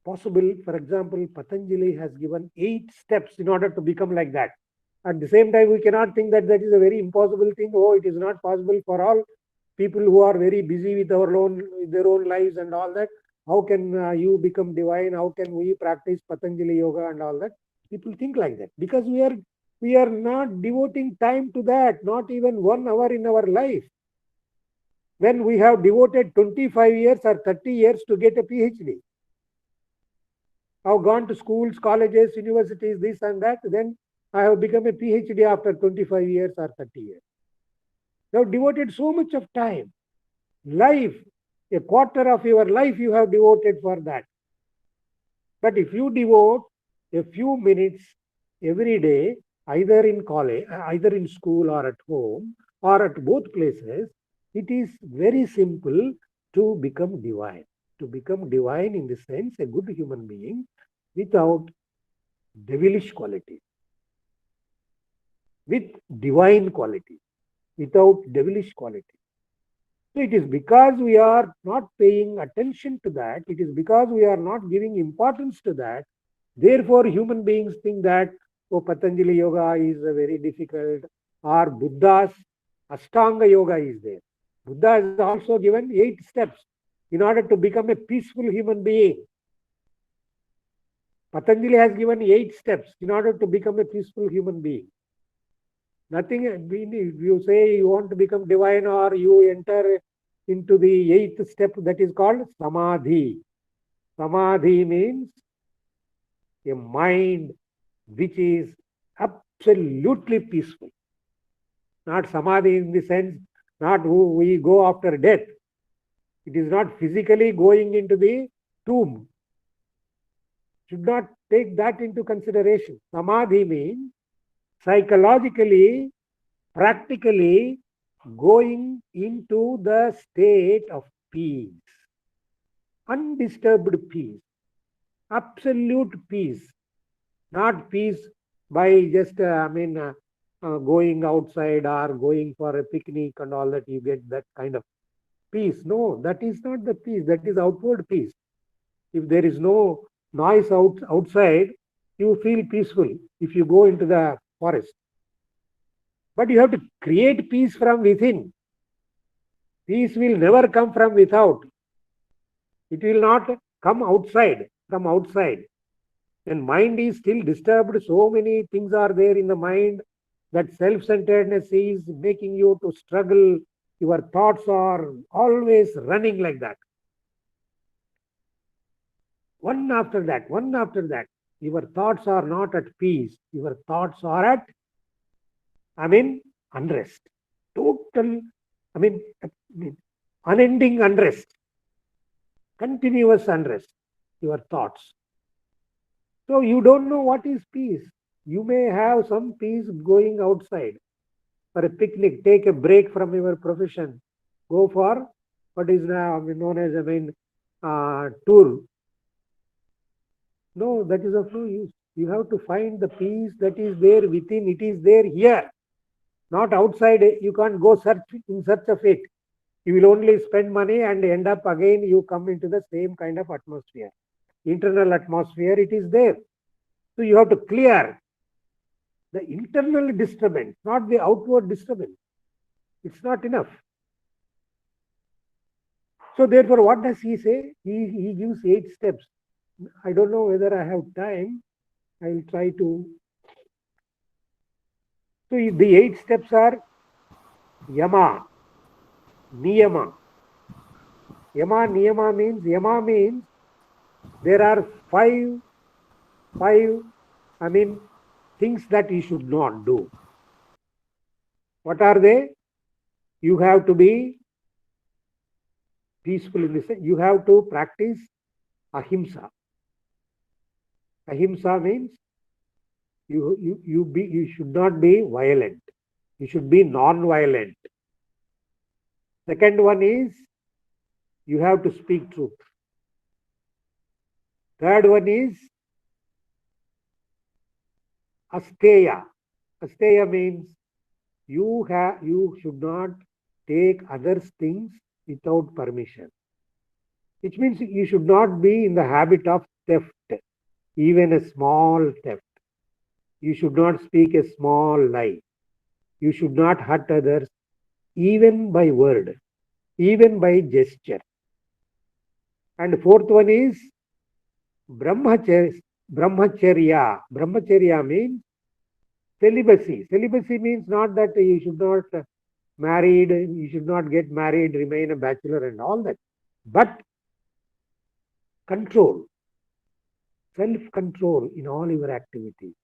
possible. For example, Patanjali has given 8 steps in order to become like that. At the same time, we cannot think that that is a very impossible thing. Oh, it is not possible for all people who are very busy with their own lives and all that. How can you become divine? How can we practice Patanjali yoga and all that? People think like that because we are not devoting time to that, not even 1 hour in our life. When we have devoted 25 years or 30 years to get a PhD, I've gone to schools, colleges, universities, this and that, then I have become a PhD after 25 years or 30 years. You have devoted so much of time, life, a quarter of your life you have devoted for that. But if you devote a few minutes every day, either in college, either in school or at home, or at both places, it is very simple to become divine. To become divine in the sense, a good human being without devilish quality, with divine quality, without devilish quality. So it is because we are not paying attention to that, it is because we are not giving importance to that. Therefore, human beings think that, oh, Patanjali yoga is very difficult, or Buddha's Ashtanga yoga is there. Buddha has also given 8 steps in order to become a peaceful human being. Patanjali has given 8 steps in order to become a peaceful human being. Nothing, if you say you want to become divine or you enter into the 8th step, that is called Samadhi. Samadhi means a mind which is absolutely peaceful. Not Samadhi in the sense, not who we go after death. It is not physically going into the tomb. Should not take that into consideration. Samadhi means psychologically, practically going into the state of peace, undisturbed peace, absolute peace, not peace by just, going outside or going for a picnic and all that, you get that kind of peace. No, that is not the peace, that is outward peace. If there is no noise outside, you feel peaceful if you go into the forest. But you have to create peace from within. Peace will never come from without. It will not come from outside. When mind is still disturbed, so many things are there in the mind, that self-centeredness is making you to struggle. Your thoughts are always running like that. One after that. Your thoughts are not at peace. Your thoughts are at, unrest. Total, unending unrest. Continuous unrest. Your thoughts. So you don't know what is peace. You may have some peace going outside for a picnic, take a break from your profession, go for what is now known as tour. No, that is of no use. You have to find the peace that is there within. It is there here, not outside. You can't go in search of it. You will only spend money and end up again, you come into the same kind of atmosphere. Internal atmosphere, it is there. So you have to clear the internal disturbance, not the outward disturbance. It's not enough. So therefore, what does he say? He gives 8 steps. I don't know whether I have time. I will try to. So the 8 steps are Yama, Niyama. Yama means there are five, things that you should not do. What are they? You have to be peaceful in this. You have to practice ahimsa. Ahimsa means you should not be violent. You should be non-violent. Second one is you have to speak truth. Third one is asteya. Asteya means you should not take others' things without permission. Which means you should not be in the habit of theft, even a small theft. You should not speak a small lie. You should not hurt others, even by word, even by gesture. And fourth one is brahmacharya. Brahmacharya means celibacy. Celibacy means not that you should not married, you should not get married, remain a bachelor and all that. But control, self-control in all your activities.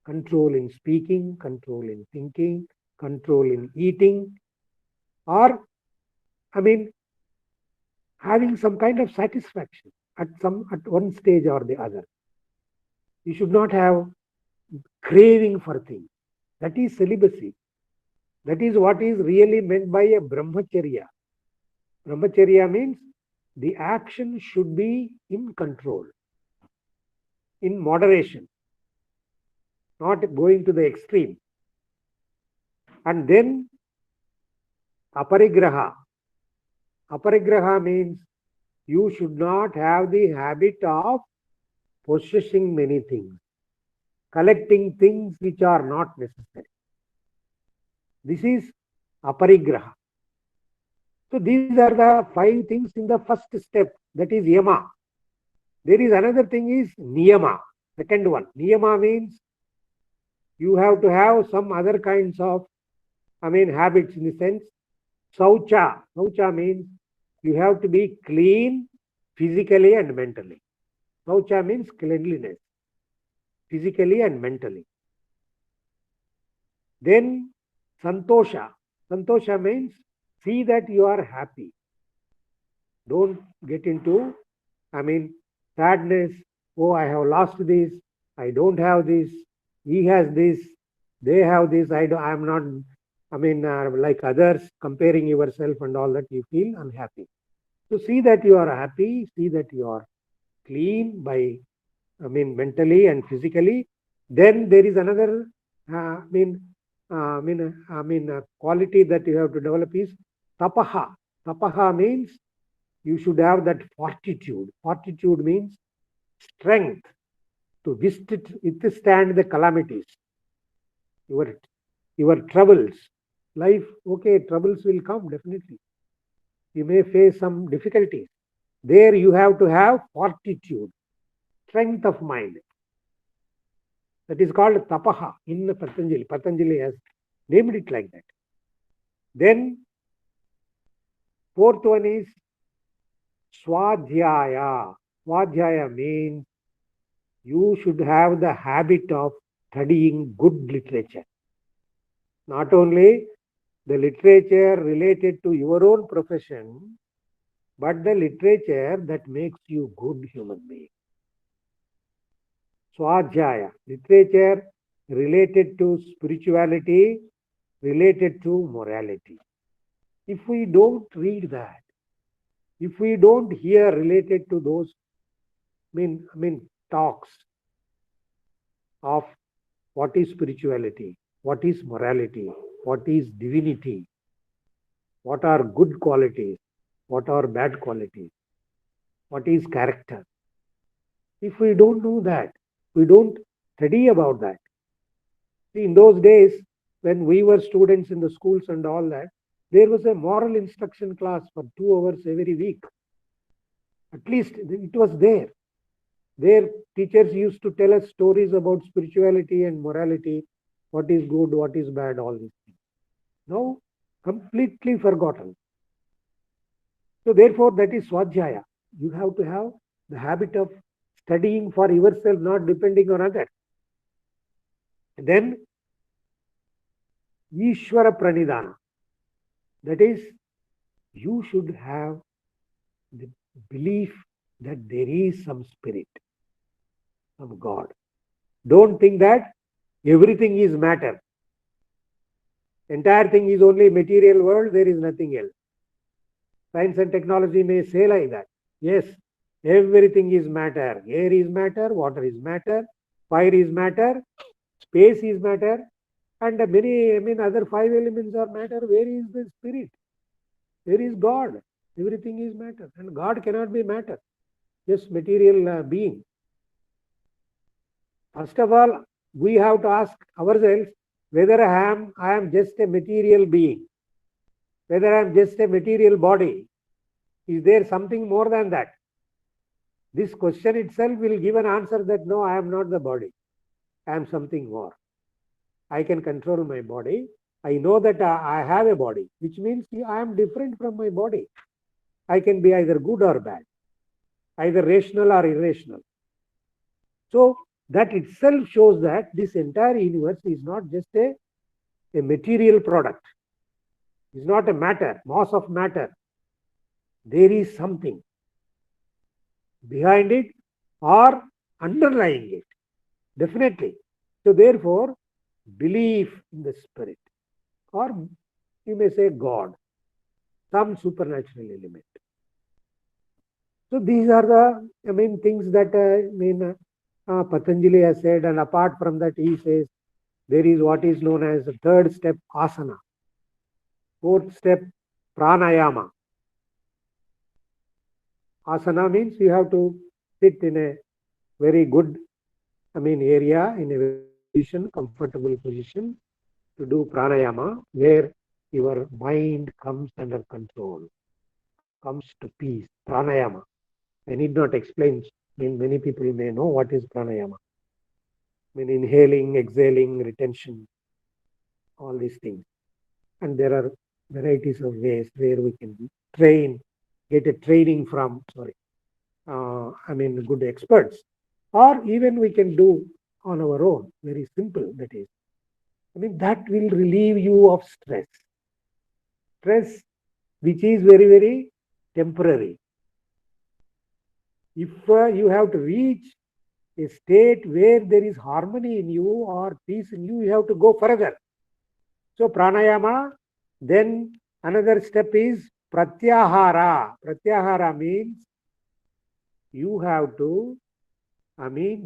Control in speaking, control in thinking, control in eating, or having some kind of satisfaction at one stage or the other. You should not have craving for things. That is celibacy. That is what is really meant by a brahmacharya. Brahmacharya means the action should be in control, in moderation, not going to the extreme. And then aparigraha. Aparigraha means you should not have the habit of possessing many things, collecting things which are not necessary. This is aparigraha. So these are the 5 things in the first step, that is yama. There is another thing is niyama, second one. Niyama means you have to have some other kinds of habits in the sense. Saucha. Saucha means you have to be clean physically and mentally. Saucha means cleanliness, physically and mentally. Then santosha. Santosha means see that you are happy. Don't get into, sadness. Oh, I have lost this. I don't have this. He has this. They have this. I am not, like others, comparing yourself and all that, you feel unhappy. So see that you are happy. See that you are clean by, mentally and physically. Then there is another, quality that you have to develop is tapaha. Tapaha means you should have that fortitude. Fortitude means strength to withstand the calamities, your troubles. Life, okay, troubles will come definitely. You may face some difficulties. There you have to have fortitude, strength of mind. That is called tapaha in Patanjali. Patanjali has named it like that. Then fourth one is swadhyaya. Swadhyaya means you should have the habit of studying good literature. Not only the literature related to your own profession, but the literature that makes you good human being. Swadhyaya, literature related to spirituality, related to morality. If we don't read that, if we don't hear related to those, talks of what is spirituality, what is morality, what is divinity, what are good qualities, what are bad qualities, what is character. If we don't know that, we don't study about that. See, in those days, when we were students in the schools and all that, There was a moral instruction class for 2 hours every week. At least it was there. Their teachers used to tell us stories about spirituality and morality, what is good, what is bad, all these things. Now, completely forgotten. So therefore, that is Swadhyaya. You have to have the habit of studying for yourself, not depending on others. Then, Ishvara Pranidhana. That is, you should have the belief that there is some spirit, some God. Don't think that everything is matter. Entire thing is only material world, there is nothing else. Science and technology may say like that. Yes, everything is matter. Air is matter, water is matter, fire is matter, space is matter, and many, other 5 elements are matter. Where is the spirit? Where is God? Everything is matter. And God cannot be matter, just material being. First of all, we have to ask ourselves whether I am just a material being, whether I am just a material body. Is there something more than that? This question itself will give an answer that no, I am not the body. I am something more. I can control my body. I know that I have a body, which means I am different from my body. I can be either good or bad, either rational or irrational. So that itself shows that this entire universe is not just a material product. It's not a matter, mass of matter. There is something behind it or underlying it, definitely. So therefore, belief in the spirit, or you may say God, some supernatural element. So these are the things that Patanjali has said, and apart from that, he says there is what is known as the 3rd step, asana. 4th step, pranayama. Asana means you have to sit in a very good, area, in a position, comfortable position, to do pranayama, where your mind comes under control, comes to peace. Pranayama. I need not explain. Many people may know what is pranayama. Inhaling, exhaling, retention, all these things. And there are varieties of ways where we can get a training from, good experts. Or even we can do on our own, very simple, that is. That will relieve you of stress. Stress, which is very, very temporary. If you have to reach a state where there is harmony in you or peace in you, you have to go further. So pranayama, then another step is pratyahara. Pratyahara means you have to,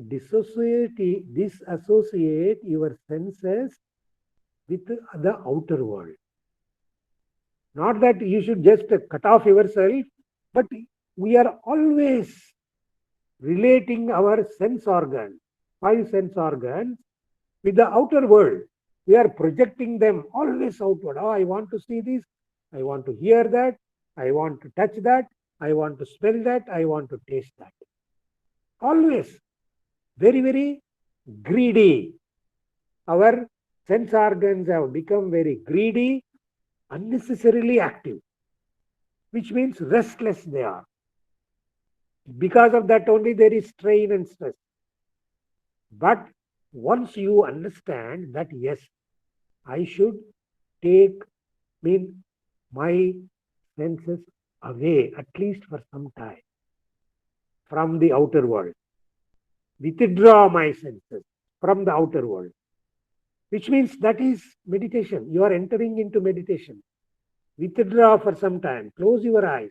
disassociate your senses with the outer world. Not that you should just cut off yourself, but we are always relating our sense organs, 5 sense organs, with the outer world. We are projecting them always outward. Oh, I want to see this. I want to hear that. I want to touch that. I want to smell that. I want to taste that. Always. Very, very greedy. Our sense organs have become very greedy, unnecessarily active, which means restless they are. Because of that only there is strain and stress. But once you understand that, yes, I should take my senses away, at least for some time, from the outer world. Withdraw my senses from the outer world, which means that is meditation. You are entering into meditation. Withdraw for some time, close your eyes,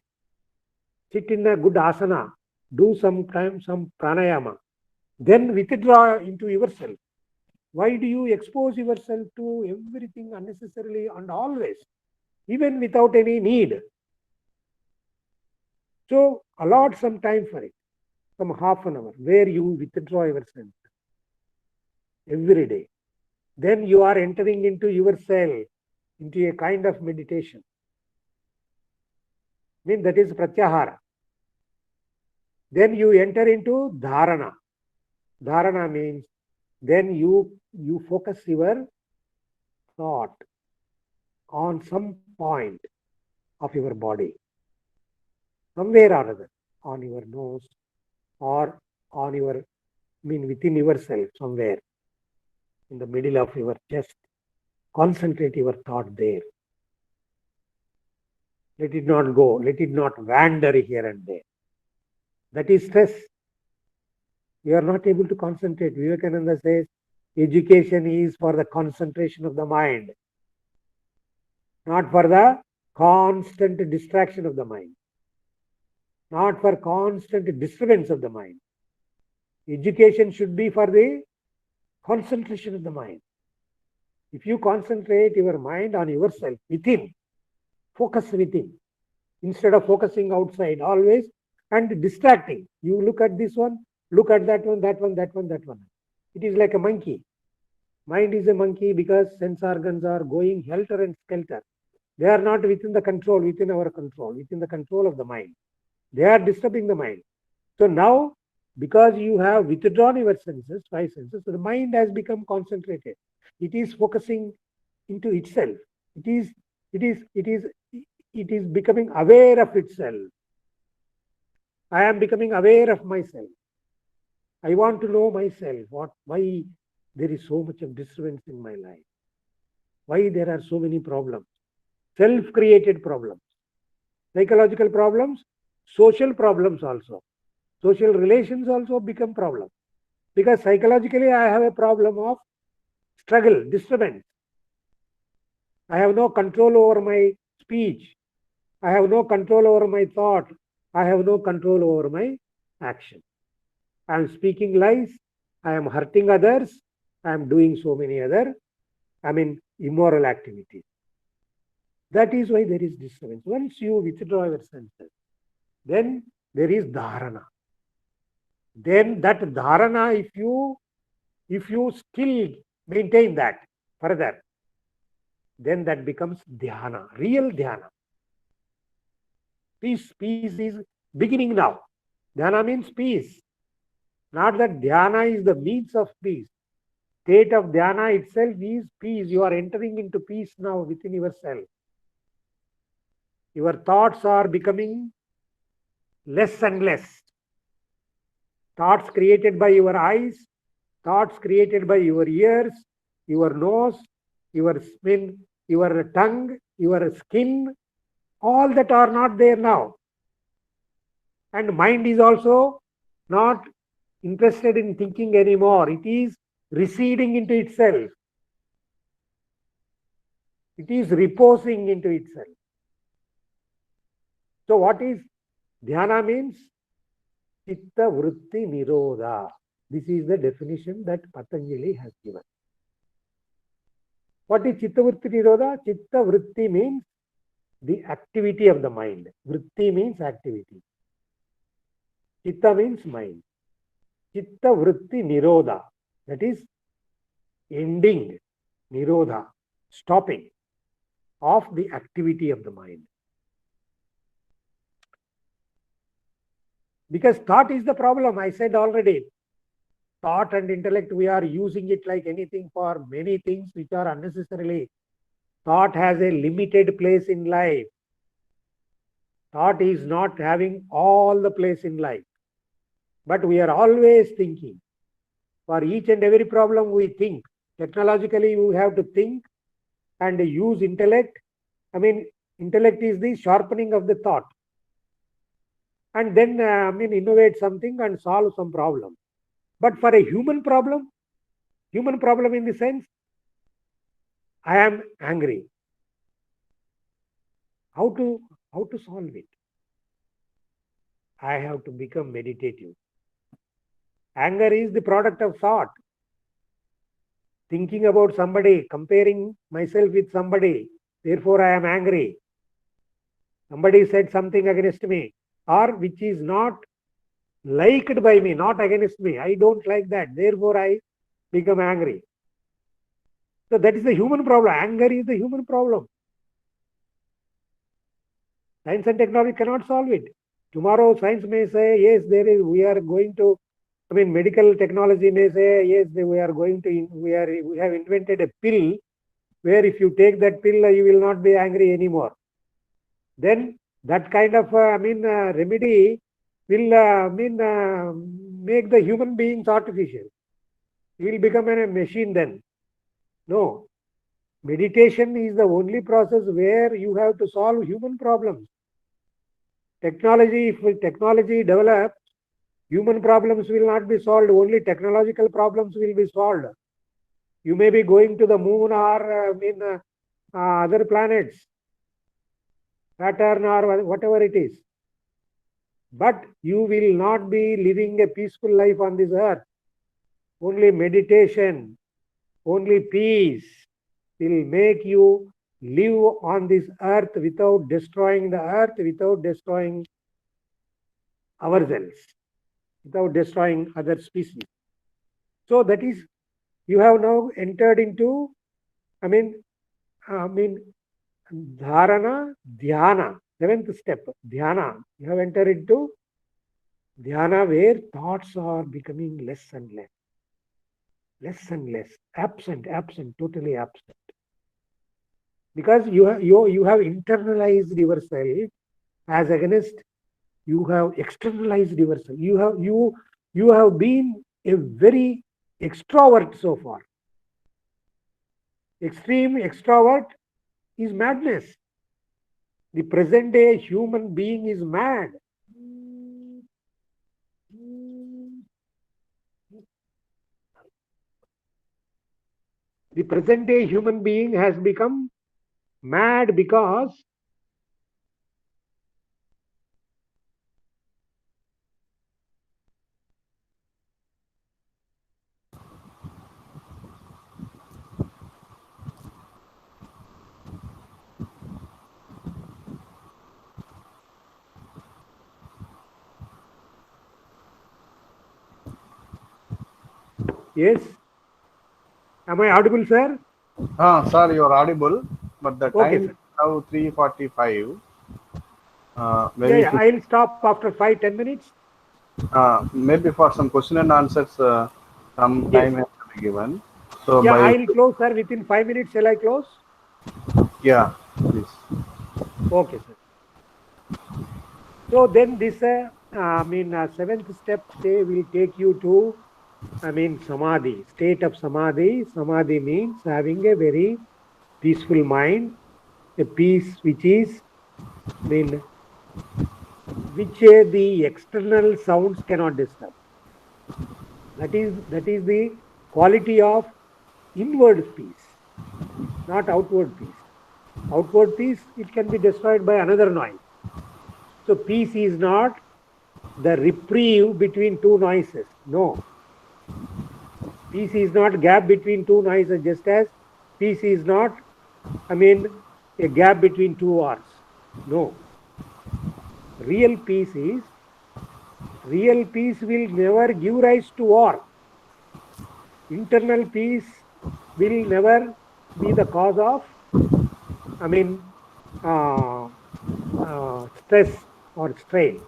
sit in a good asana, do some pranayama, then withdraw into yourself. Why do you expose yourself to everything unnecessarily and always, even without any need? So allot some time for it, some half an hour, where you withdraw yourself every day. Then you are entering into yourself, into a kind of meditation. means that is pratyahara. Then you enter into dharana. Dharana means then you focus your thought on some point of your body, somewhere or other, on your nose or on your, within yourself, somewhere in the middle of your chest. Concentrate your thought there. Let it not go, let it not wander here and there. That is stress. You are not able to concentrate. Vivekananda says, education is for the concentration of the mind, not for the constant distraction of the mind, not for constant disturbance of the mind. Education should be for the concentration of the mind. If you concentrate your mind on yourself, within, focus within, instead of focusing outside always and distracting. You look at this one, look at that one, that one, that one, that one. It is like a monkey. Mind is a monkey because sense organs are going helter and skelter. They are not within the control, within our control, within the control of the mind. They are disturbing the mind. So now, because you have withdrawn your senses, five senses, so the mind has become concentrated. It is focusing into itself. It is becoming aware of itself. I am becoming aware of myself. I want to know myself. Why there is so much of disturbance in my life? Why there are so many problems? Self-created problems, psychological problems, social problems also. Social relations also become problems. Because psychologically I have a problem of struggle, disturbance. I have no control over my speech. I have no control over my thought. I have no control over my action. I am speaking lies. I am hurting others. I am doing so many other, immoral activities. That is why there is disturbance. Once you withdraw your senses, then there is dharana. Then that dharana, if you still maintain that further, then that becomes dhyana, real dhyana. Peace is beginning now. Dhyana means peace. Not that dhyana is the means of peace. State of dhyana itself is peace. You are entering into peace now within yourself. Your thoughts are becoming less and less. Thoughts created by your eyes, thoughts created by your ears, your nose, your tongue, your skin, all that are not there now. And mind is also not interested in thinking anymore. It is receding into itself. It is reposing into itself. So what is dhyana means? Chitta vritti nirodha. This is the definition that Patanjali has given. What is chitta vritti nirodha? Chitta vritti means the activity of the mind. Vritti means activity. Chitta means mind. Chitta vritti nirodha. That is ending, nirodha, stopping of the activity of the mind. Because thought is the problem. I said already, thought and intellect, we are using it like anything for many things which are unnecessarily. Thought has a limited place in life. Thought is not having all the place in life. But we are always thinking. For each and every problem we think. Technologically, we have to think and use intellect. Intellect is the sharpening of the thought. And then, innovate something and solve some problem. But for a human problem in the sense, I am angry. How to solve it? I have to become meditative. Anger is the product of thought. Thinking about somebody, comparing myself with somebody, therefore I am angry. Somebody said something against me, or which is not liked by me, not against me. I don't like that. Therefore, I become angry. So that is the human problem. Anger is the human problem. Science and technology cannot solve it. Tomorrow, science may say, yes, we are going to, medical technology may say, yes, we are going to, we have invented a pill where if you take that pill, you will not be angry anymore. Then that kind of, remedy will, make the human beings artificial. You will become a machine then. No. Meditation is the only process where you have to solve human problems. Technology, if technology develops, human problems will not be solved, only technological problems will be solved. You may be going to the moon or other planets, Saturn or whatever it is. But you will not be living a peaceful life on this earth. Only meditation, only peace will make you live on this earth without destroying the earth, without destroying ourselves, without destroying other species. So that is, you have now entered into, dharana, dhyana, 7th step, dhyana. You have entered into dhyana where thoughts are becoming less and less. Less and less, absent, totally absent. Because you have internalized yourself as against you have externalized yourself. You have been a very extrovert so far. Extreme extrovert is madness. The present day human being is mad. The present day human being has become mad because yes. Am I audible, sir? Sir, you are audible, but the Okay, time sir. is now 3:45. Maybe I'll stop after 5-10 minutes. Maybe for some question and answers, some Yes. time has to be given. So Yeah, I'll close, sir. Within 5 minutes, shall I close? Yeah, please. Okay, sir. So then this, 7th step will take you to, samadhi, state of samadhi. Samadhi means having a very peaceful mind, a peace which is, which the external sounds cannot disturb. That is the quality of inward peace, not outward peace. Outward peace, it can be destroyed by another noise. So peace is not the reprieve between two noises. No. Peace is not gap between two noises, just as peace is not, a gap between two wars. No. Real peace will never give rise to war. Internal peace will never be the cause of, stress or strain.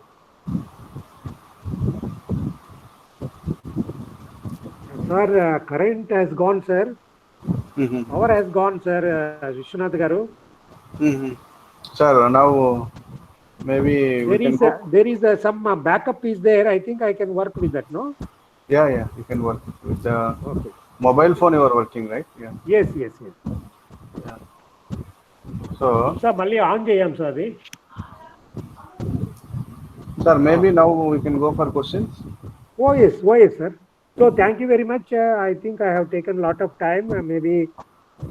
Sir, current has gone, sir. Power has gone, sir. Vishwanath Garu. Sir, now maybe we can go. There is some backup is there. I think I can work with that, no? Yeah, you can work with the Okay. mobile phone. You are working, right? Yeah. Yes. Yeah. So, Sir, malli on cheyam, sir. sir, maybe now we can go for questions. Oh yes, sir. So thank you very much. I think I have taken a lot of time. Maybe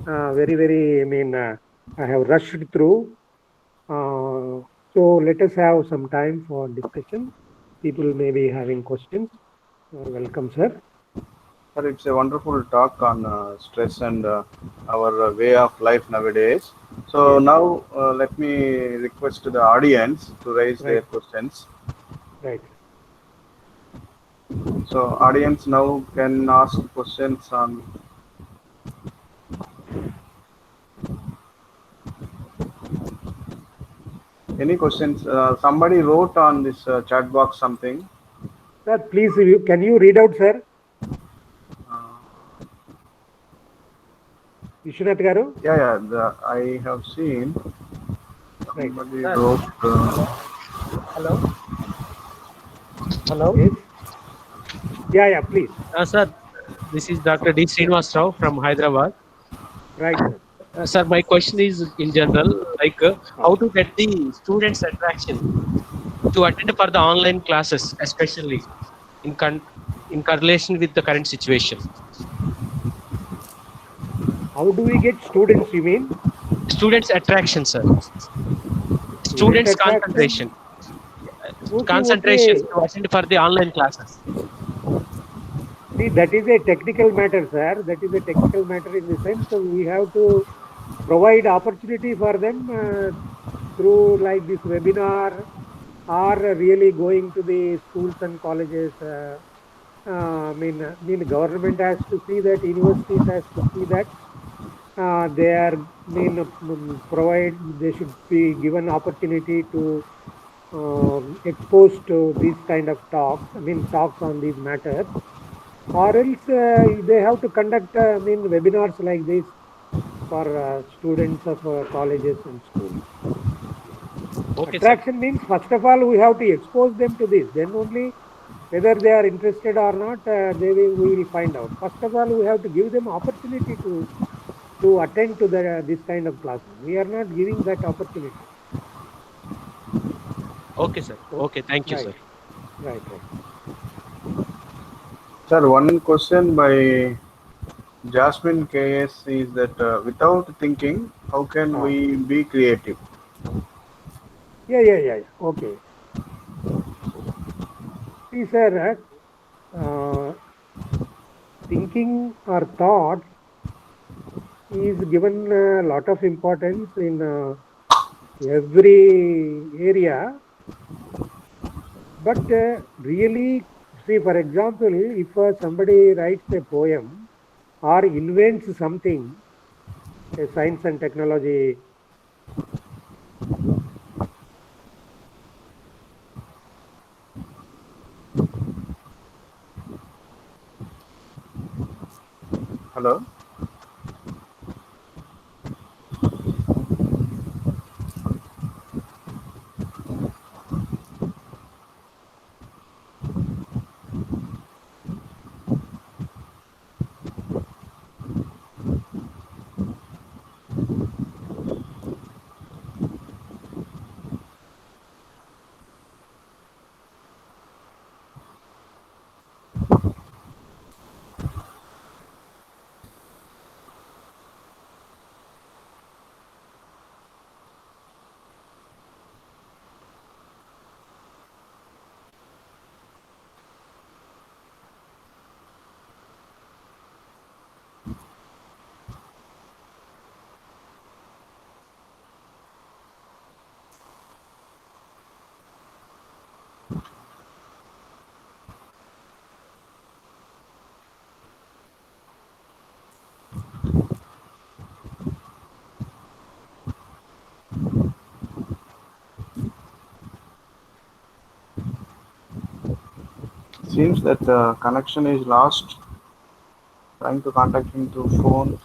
very, I have rushed through. So let us have some time for discussion. People may be having questions. Welcome, sir. Sir, it's a wonderful talk on stress and our way of life nowadays. So now let me request the audience to raise their questions. Right. So audience now can ask questions on. Any questions? Somebody wrote on this chat box something. Sir, please, can you read out, sir? Vishwanath Garu? Yeah. I have seen Right. somebody wrote. Hello. Hello. Yes. Yeah, please. Sir, this is Dr. D. Srinivas Rao from Hyderabad. Right, sir. Sir, my question is in general, like how to get the students' attraction to attend for the online classes, especially in correlation with the current situation. How do we get students, you mean? Students' attraction, sir. Student Students' attraction? concentration. Okay. To attend for the online classes. See, that is a technical matter, sir. That is a technical matter in the sense we have to provide opportunity for them through like this webinar or really going to the schools and colleges. The government has to see that, universities has to see that they are they should be given opportunity to exposed to these kind of talks. Talks on these matters, or else they have to conduct webinars like this for students of colleges and schools. Okay, Attraction sir. means, first of all, we have to expose them to this. Then only whether they are interested or not, we will find out. First of all, we have to give them opportunity to attend to this kind of classes. We are not giving that opportunity. Okay, sir. Okay, thank you, Right. sir. Right. Sir, one question by Jasmine KS is that without thinking, how can we be creative? Yeah. Okay. See, sir, thinking or thought is given a lot of importance in every area. But really, see, for example, if somebody writes a poem or invents something, a science and technology, Hello? Seems that the connection is lost. Trying to contact him through phone.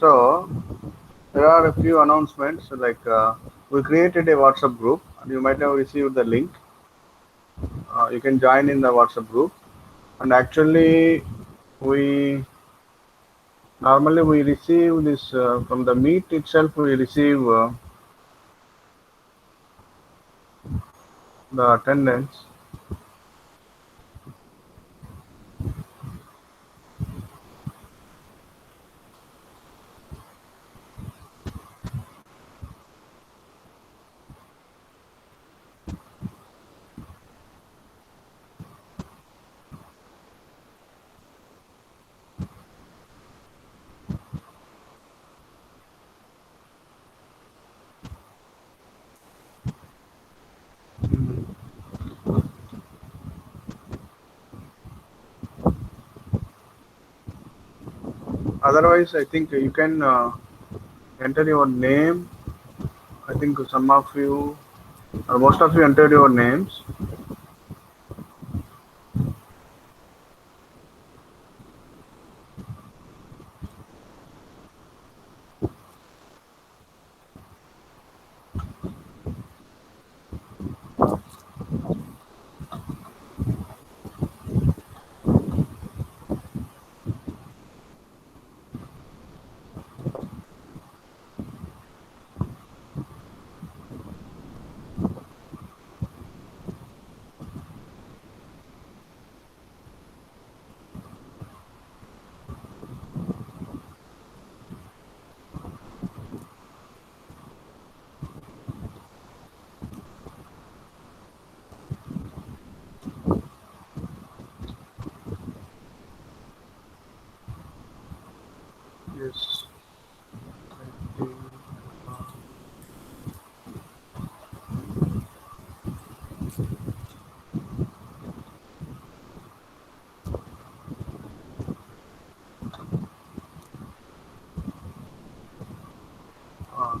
So there are a few announcements. Like we created a WhatsApp group, and you might have received the link. You can join in the WhatsApp group. And actually, we normally we receive this from the meet itself. We receive the attendance. Otherwise, I think you can enter your name. I think some of you, or most of you, entered your names. Yes. Uh,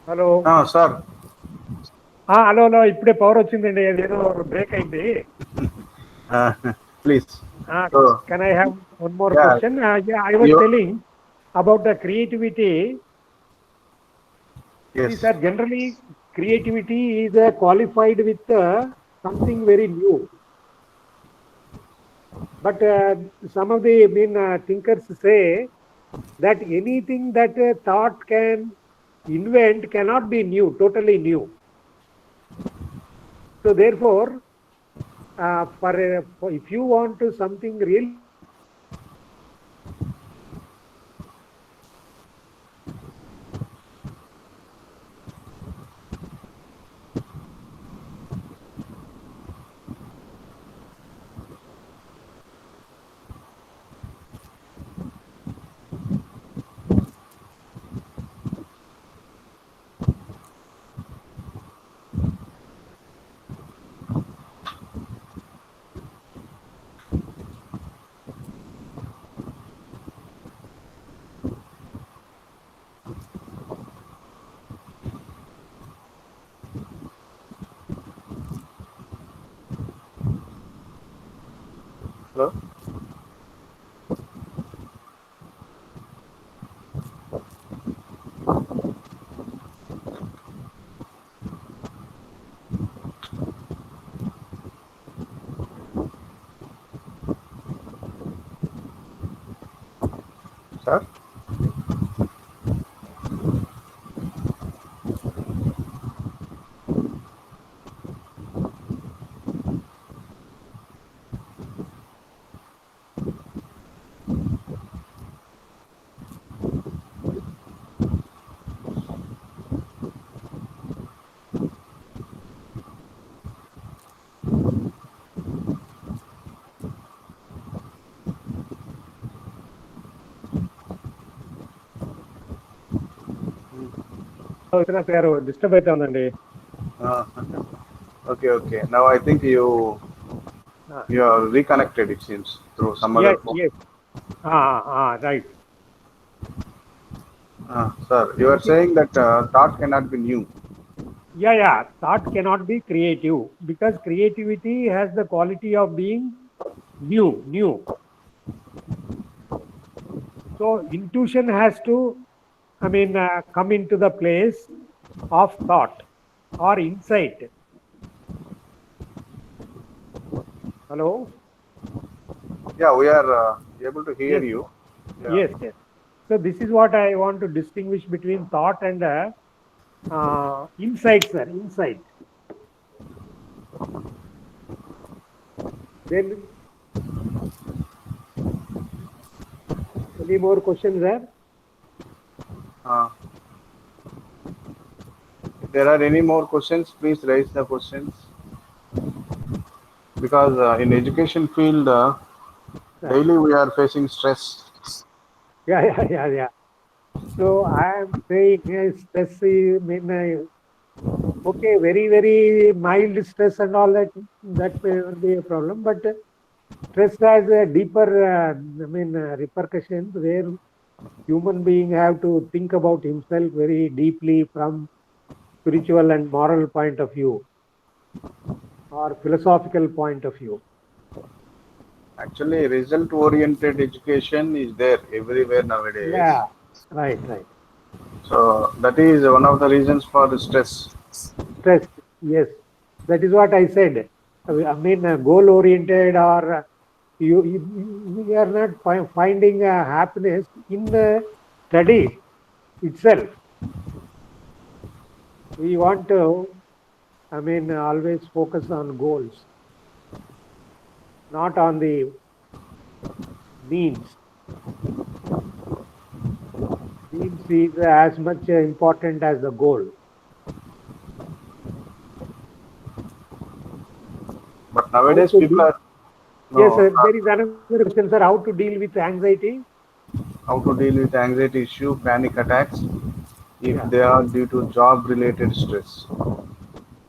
hello sir. Hello hello ఇప్పుడే power వచ్చిందండి, అదేదో break అయింది. Uh, please. So, can I have one more yeah, question? I was you, telling about the creativity. yes. Sir, generally creativity is qualified with something very new. But some of the thinkers say that anything that thought can invent cannot be new, totally new. So therefore, for if you want to something real, Hello. Sir. Disturb అవుతా ఉందండి. Uh, okay. Now I think you are reconnected. It seems through some other phone. Yes. Right. Sir, you are saying that thought cannot be new. Yeah. Thought cannot be creative because creativity has the quality of being new. So intuition has to, come into the place of thought or insight. Hello? Yeah, we are able to hear Yes, you. Yeah. yes. So this is what I want to distinguish between thought and insight, sir. Insight. Then any more questions there? Uh, if there are any more questions, please raise the questions. Because in education field, Sir. daily we are facing stress. Yeah. So I am saying stress is okay, very mild stress and all that. That may not be a problem, but stress has a deeper, repercussions where human being have to think about himself very deeply from spiritual and moral point of view or philosophical point of view. Actually, result-oriented education is there everywhere nowadays. Yeah, right. So that is one of the reasons for the stress. Stress, yes, that is what I said. Goal oriented or we are not finding happiness in the study itself. We want to, always focus on goals, not on the means. Means is as much important as the goal. But How nowadays to people deal? are Yes, no there is another question, sir. How to deal with anxiety? how to deal with anxiety issue, panic attacks if Yeah. they are due to job-related stress.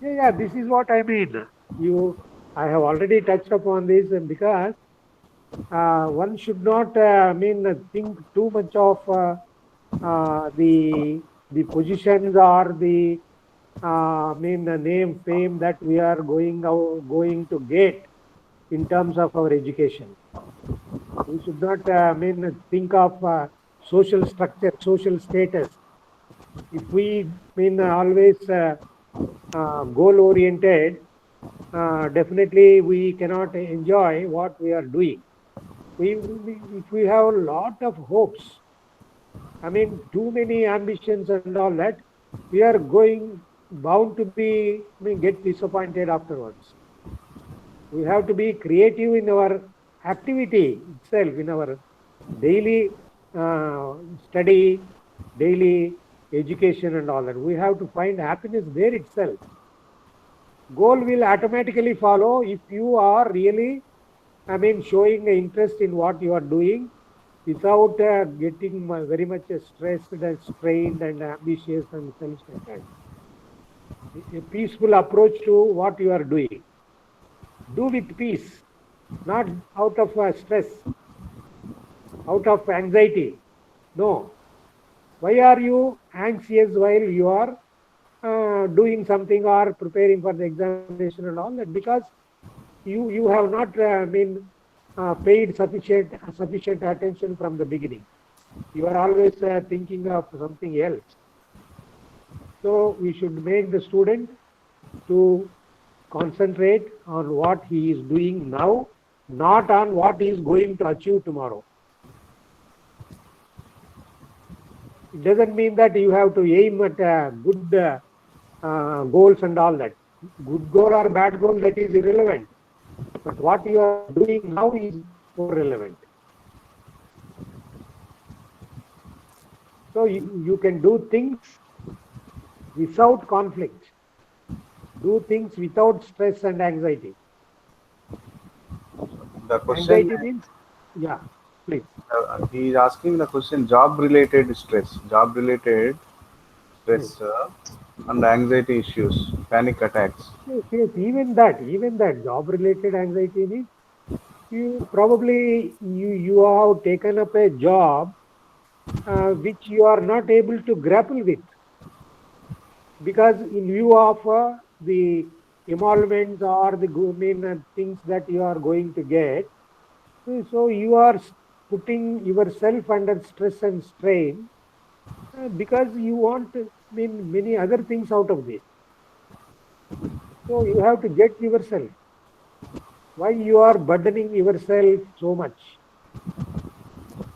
Yeah. This is what I mean. I have already touched upon this because one should not, think too much of the positions or the, the name, fame that we are going to get in terms of our education. We should not, think of social structure, social status. If we always goal oriented, definitely we cannot enjoy what we are doing. If we have a lot of hopes, too many ambitions and all that, we are going bound to be, get disappointed afterwards. We have to be creative in our activity itself, in our daily study, daily education and all that. We have to find happiness there itself. Goal will automatically follow if you are really, showing interest in what you are doing without getting very much stressed and strained and ambitious and self-centered. A peaceful approach to what you are doing. Do with peace, not out of stress, out of anxiety. No. Why are you anxious while you are doing something or preparing for the examination and all that? Because you have not paid sufficient attention from the beginning. You are always thinking of something else. So we should make the student to concentrate on what he is doing now, not on what he is going to achieve tomorrow. It doesn't mean that you have to aim at good goals and all that. Good goal or bad goal, that is irrelevant. But what you are doing now is more relevant. So you can do things without conflict. Do things without stress and anxiety. The question Anxiety means, yeah, please. he is asking the question job-related stress, job-related stress and anxiety issues, panic attacks. Yes, even that job-related anxiety means you have taken up a job which you are not able to grapple with. because in view of the emoluments or the things that you are going to get, so you are putting yourself under stress and strain because you want many other things out of this. So you have to judge yourself. Why you are burdening yourself so much?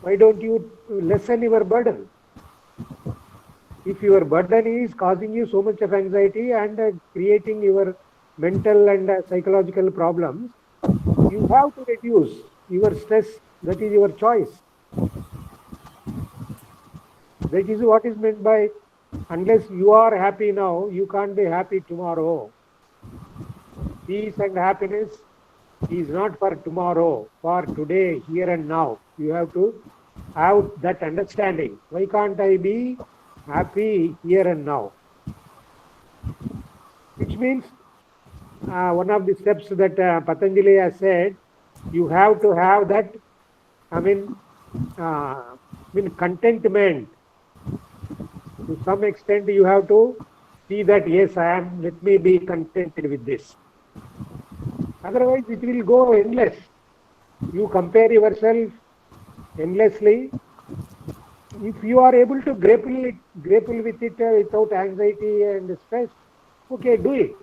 Why don't you lessen your burden? If your burden is causing you so much of anxiety and creating your mental and psychological problems, you have to reduce your stress. That is your choice. That is what is meant by, unless you are happy now, you can't be happy tomorrow. Peace and happiness is not for tomorrow, for today, here and now. You have to have that understanding. Why can't I be happy here and now? Which means one of the steps that Patanjali has said, you have to have that, contentment. To some extent, you have to see that, yes, let me be contented with this. Otherwise, it will go endless. You compare yourself endlessly. If you are able to grapple with it without anxiety and stress, okay, do it.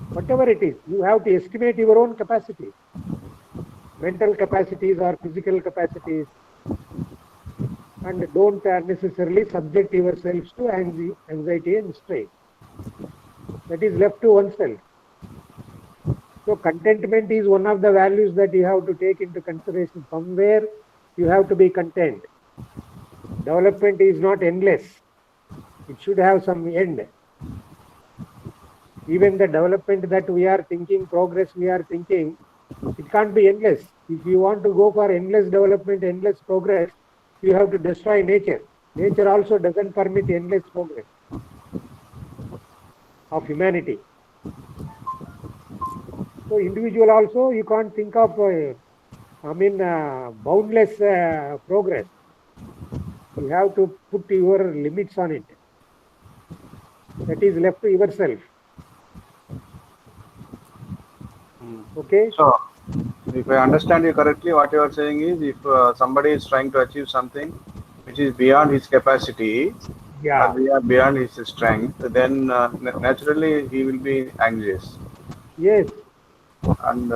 Whatever it is, you have to estimate your own capacity, mental capacities or physical capacities, and don't necessarily subject yourselves to anxiety and strain. That is left to oneself. So contentment is one of the values that you have to take into consideration. Somewhere you have to be content. Development is not endless. It should have some end. Even the development that we are thinking, progress we are thinking, it can't be endless. If you want to go for endless development, endless progress, you have to destroy nature. Nature also doesn't permit endless progress of humanity. So individual also, you can't think of boundless progress. You have to put your limits on it. That is left to yourself. Okay? So, if I understand you correctly, what you are saying is, if somebody is trying to achieve something which is beyond his capacity, or beyond his strength, then naturally he will be anxious. Yes. And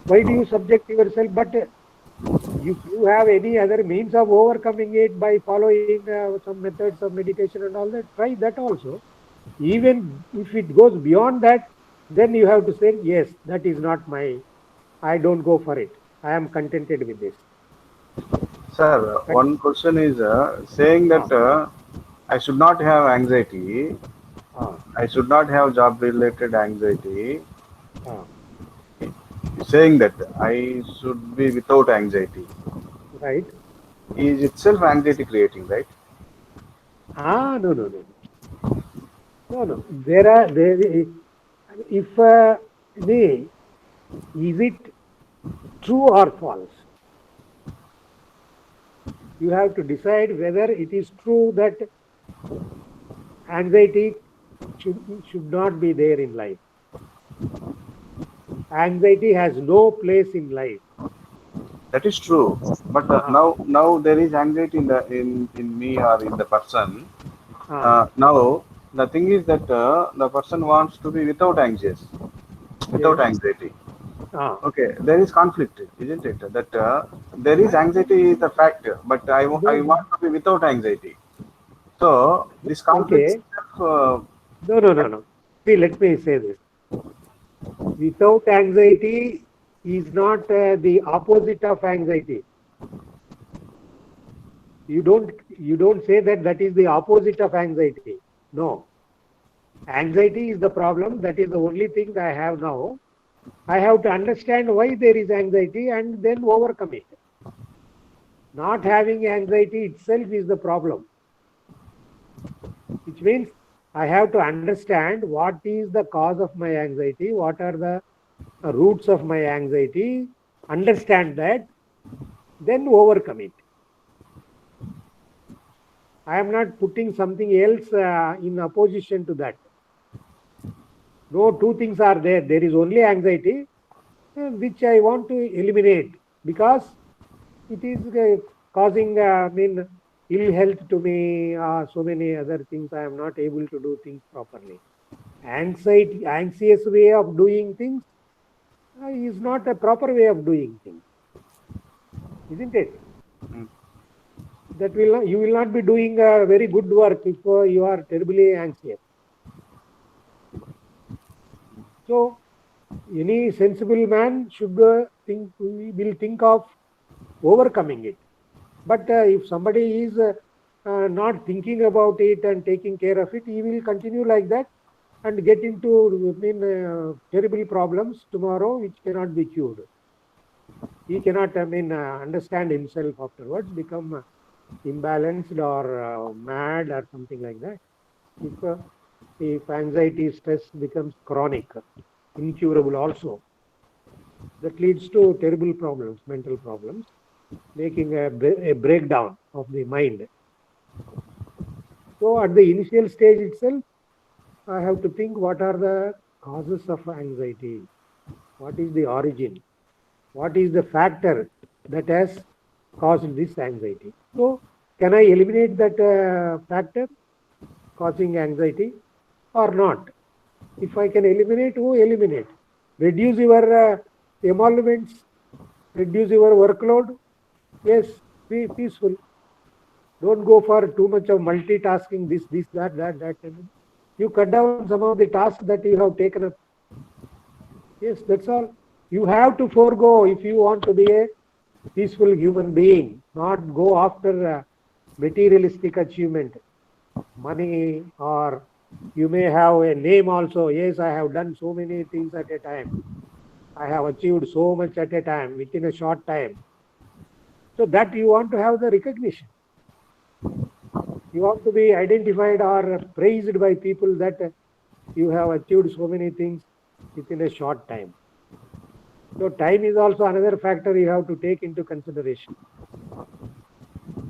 why do you subject yourself? But if you have any other means of overcoming it by following some methods of meditation and all that, try that also. Even if it goes beyond that, then you have to say, yes, that is not I don't go for it. I am contented with this. Sir, one question is saying that I should not have anxiety. I should not have job-related anxiety. Saying that I should be without anxiety. Right. Is itself anxiety creating, right? No. If is it true or false? You have to decide whether it is true that anxiety should not be there in life. Anxiety has no place in life. That is true, but now there is anxiety in me or in the person. Now the thing is that the person wants to be without anxiety. Okay, there is conflict, isn't it? That there is anxiety is the fact, but I want to be without anxiety. So this conflict. No. See, let me say this. Without anxiety is not the opposite of anxiety. You don't say that is the opposite of anxiety. No. Anxiety is the problem. That is the only thing I have now. I have to understand why there is anxiety and then overcome it. Not having anxiety itself is the problem. Which means I have to understand what is the cause of my anxiety, what are the roots of my anxiety, understand that, then overcome it. I am not putting something else in opposition to that. No two things are there. There is only anxiety, which I want to eliminate because it is causing, ill health to me, so many other things. I am not able to do things properly. Anxious way of doing things is not a proper way of doing things, isn't it? That you will not be doing very good work if you are terribly anxious. So any sensible man should will think of overcoming it. But if somebody is not thinking about it and taking care of it, he will continue like that and get into terrible problems tomorrow, which cannot be cured. He cannot, understand himself afterwards, become imbalanced or mad or something like that. If anxiety, stress becomes chronic, incurable also, that leads to terrible problems, mental problems, making a breakdown of the mind. So at the initial stage itself, I have to think what are the causes of anxiety, what is the origin, what is the factor that has caused this anxiety. So can I eliminate that factor causing anxiety or not? If I can eliminate, eliminate. Reduce your emoluments, reduce your workload. Yes, be peaceful. Don't go for too much of multitasking, this, that. You cut down some of the tasks that you have taken up. Yes, that's all. You have to forego if you want to be a peaceful human being, not go after materialistic achievement, money, or you may have a name also. Yes, I have done so many things at a time. I have achieved so much at a time within a short time. So that you want to have the recognition. You want to be identified or praised by people that you have achieved so many things within a short time. So time is also another factor you have to take into consideration.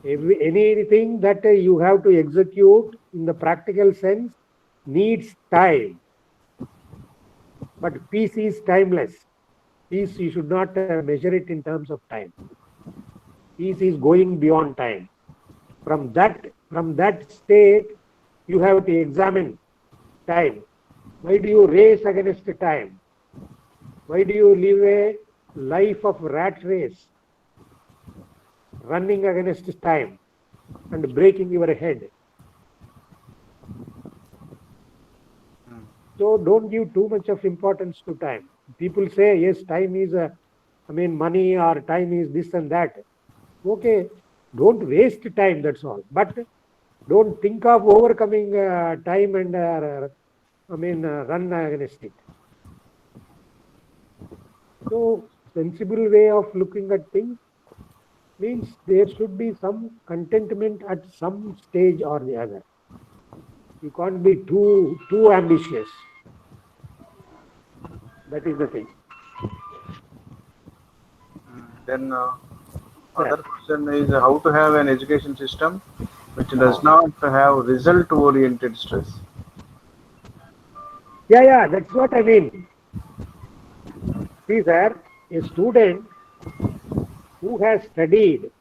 Anything that you have to execute in the practical sense needs time. But peace is timeless. Peace, you should not measure it in terms of time. Peace is going beyond time. From that state, you have to examine time. Why do you race against time? Why do you live a life of rat race, running against time and breaking your head? So don't give too much of importance to time. People say, yes, time is, money, or time is this and that. Okay, don't waste time, that's all. But don't think of overcoming time and, run against it. So sensible way of looking at things means there should be some contentment at some stage or the other. You can't be too ambitious. That is the thing. Then other question is how to have an education system which does not have result-oriented stress. Yeah, that's what I mean. See, sir, a student who has studied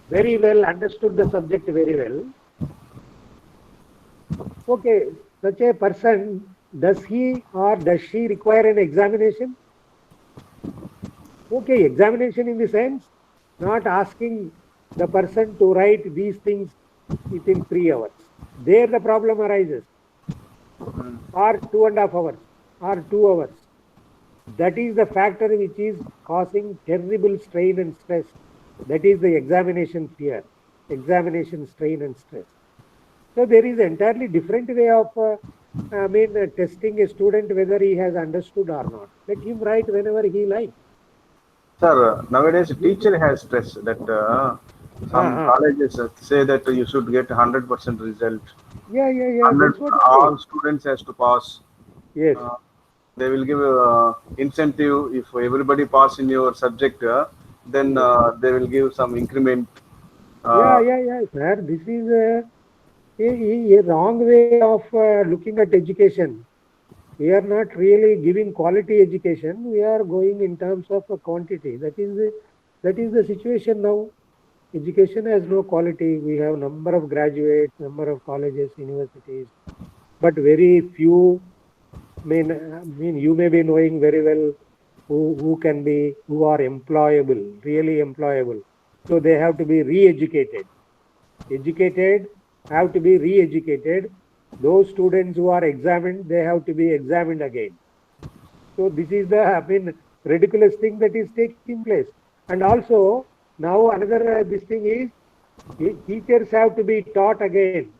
very well, understood the subject very well, okay, such a person, does he or does she require an examination? Okay, examination in the sense, not asking the person to write these things within 3 hours. There the problem arises. Or 2.5 hours, or 2 hours. That is the factor which is causing terrible strain and stress. That is the examination fear, examination strain and stress. So there is an entirely different way of testing a student whether he has understood or not. Let him write whenever he likes. Sir, nowadays teacher has stress that some colleges say that you should get 100% result. Yeah. That's what all students has to pass. Yes. They will give incentive if everybody pass in your subject. Then they will give some increment Yeah, sir. This is a wrong way of looking at education. We are not really giving quality education. We are going in terms of quantity. That is the situation now. Education has no quality. We have number of graduates, number of colleges, universities, but very few. I mean, you may be knowing very well who are employable, really employable. So they have to be re-educated. Educated have to be re-educated. Those students who are examined, they have to be examined again. So this is the ridiculous thing that is taking place. And also now another this thing is teachers have to be taught again.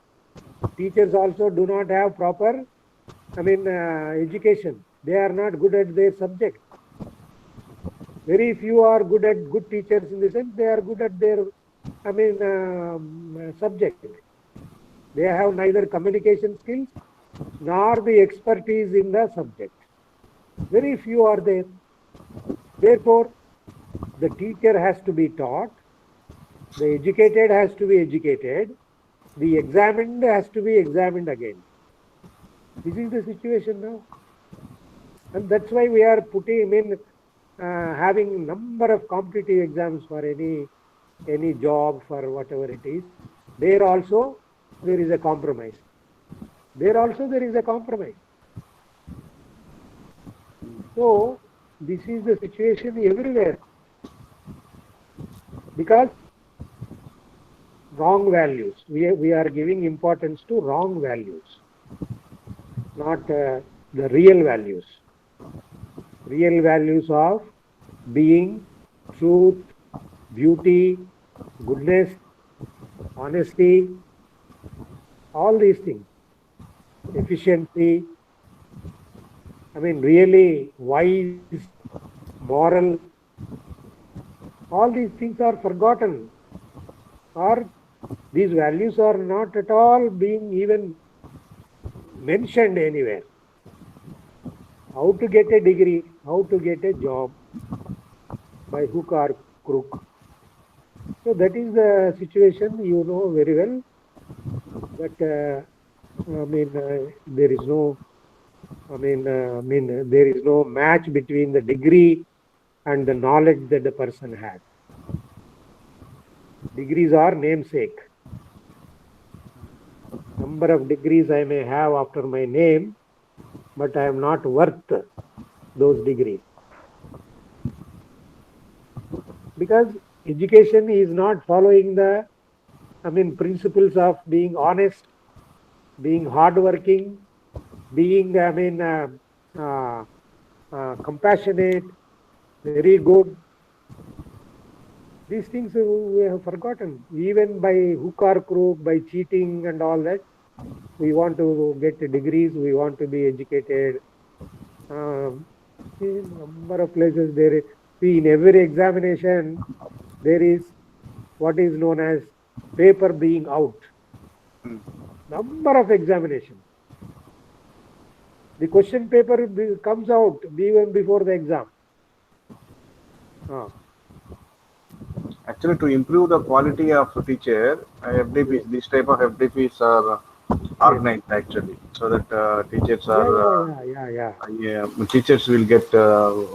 Teachers also do not have proper education. They are not good at their subject. Very few are good teachers in the sense they are good at their subject. They have neither communication skills nor the expertise in the subject. Very few are there. Therefore, the teacher has to be taught, the educated has to be educated, the examined has to be examined again. This is the situation now. And that's why we are having number of competitive exams for any job, for whatever it is. There also there is a compromise. There also there is a compromise. So this is the situation everywhere. Because wrong values. We are giving importance to wrong values, not the real values. Real values of being, truth, beauty, goodness, honesty, all these things, efficiency, really wise, moral, all these things are forgotten, or these values are not at all being even mentioned anywhere. How to get a degree, how to get a job, by hook or crook. So that is the situation, you know very well. But there is no, there is no match between the degree and the knowledge that the person has. Degrees are namesake. Number of degrees I may have after my name, but I am not worth those degrees. Because education is not following the principles of being honest, being hardworking, being compassionate, very good. These things we have forgotten. Even by hook or crook, by cheating and all that, we want to get degrees, we want to be educated. In number of places there is, see, in every examination, there is what is known as paper being out. Number of examinations. The question paper comes out even before the exam. Actually, to improve the quality of teacher, FDPs, this type of FDPs are organized actually, so that teachers are teachers will get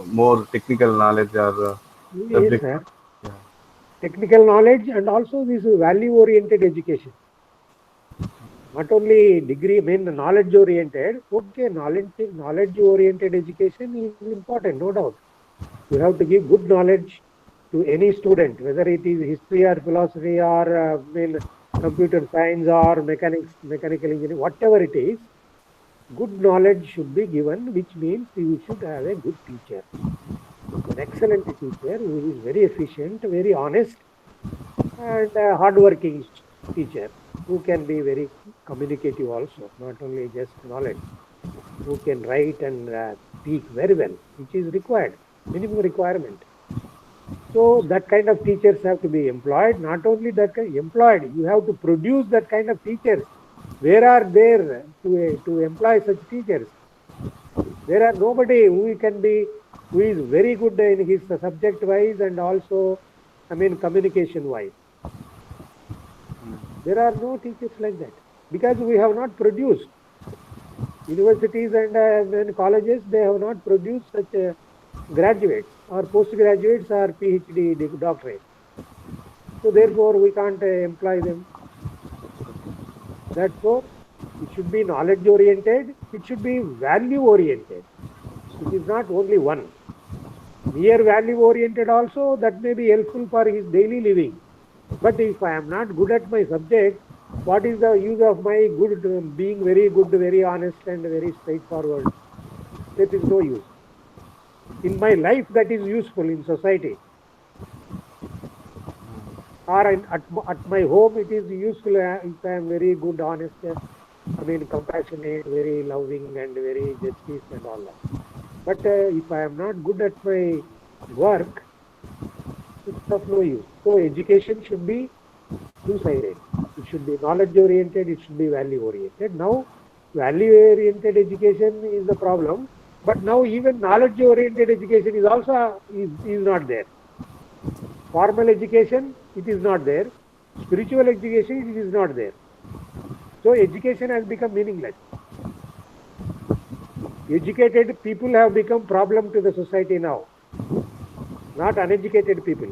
more technical knowledge or yes, sir. Technical knowledge and also this value-oriented education. Not only degree, knowledge-oriented. Okay, knowledge-oriented education is important, no doubt. You have to give good knowledge to any student, whether it is history or philosophy or computer science or mechanical engineering, whatever it is. Good knowledge should be given, which means you should have a good teacher. An excellent teacher who is very efficient, very honest, and a hardworking teacher who can be very communicative also, not only just knowledge, who can write and speak very well, which is required, minimum requirement. So that kind of teachers have to be employed. Not only that employed, you have to produce that kind of teachers. Where are there to employ such teachers? There are nobody who is very good in his subject wise and also communication wise. There are no teachers like that because we have not produced. Universities and colleges, they have not produced such graduates or postgraduates or PhD doctorates. So therefore, we can't employ them. Therefore, it should be knowledge oriented. It should be value oriented. It is not only one. Mere value oriented also, that may be helpful for his daily living. But if I am not good at my subject, what is the use of my good being very good, very honest, and very straightforward? There is no use. In my life, that is useful in society. Or at my home, it is useful if I am very good, honest, compassionate, very loving, and very justice and all that. But if I am not good at my work, it's of no use. So education should be two-sided. It should be knowledge-oriented. It should be value-oriented. Now, value-oriented education is the problem. But now even knowledge-oriented education is also is not there. Formal education, it is not there. Spiritual education, it is not there. So education has become meaningless. Educated people have become problem to the society now, not uneducated people.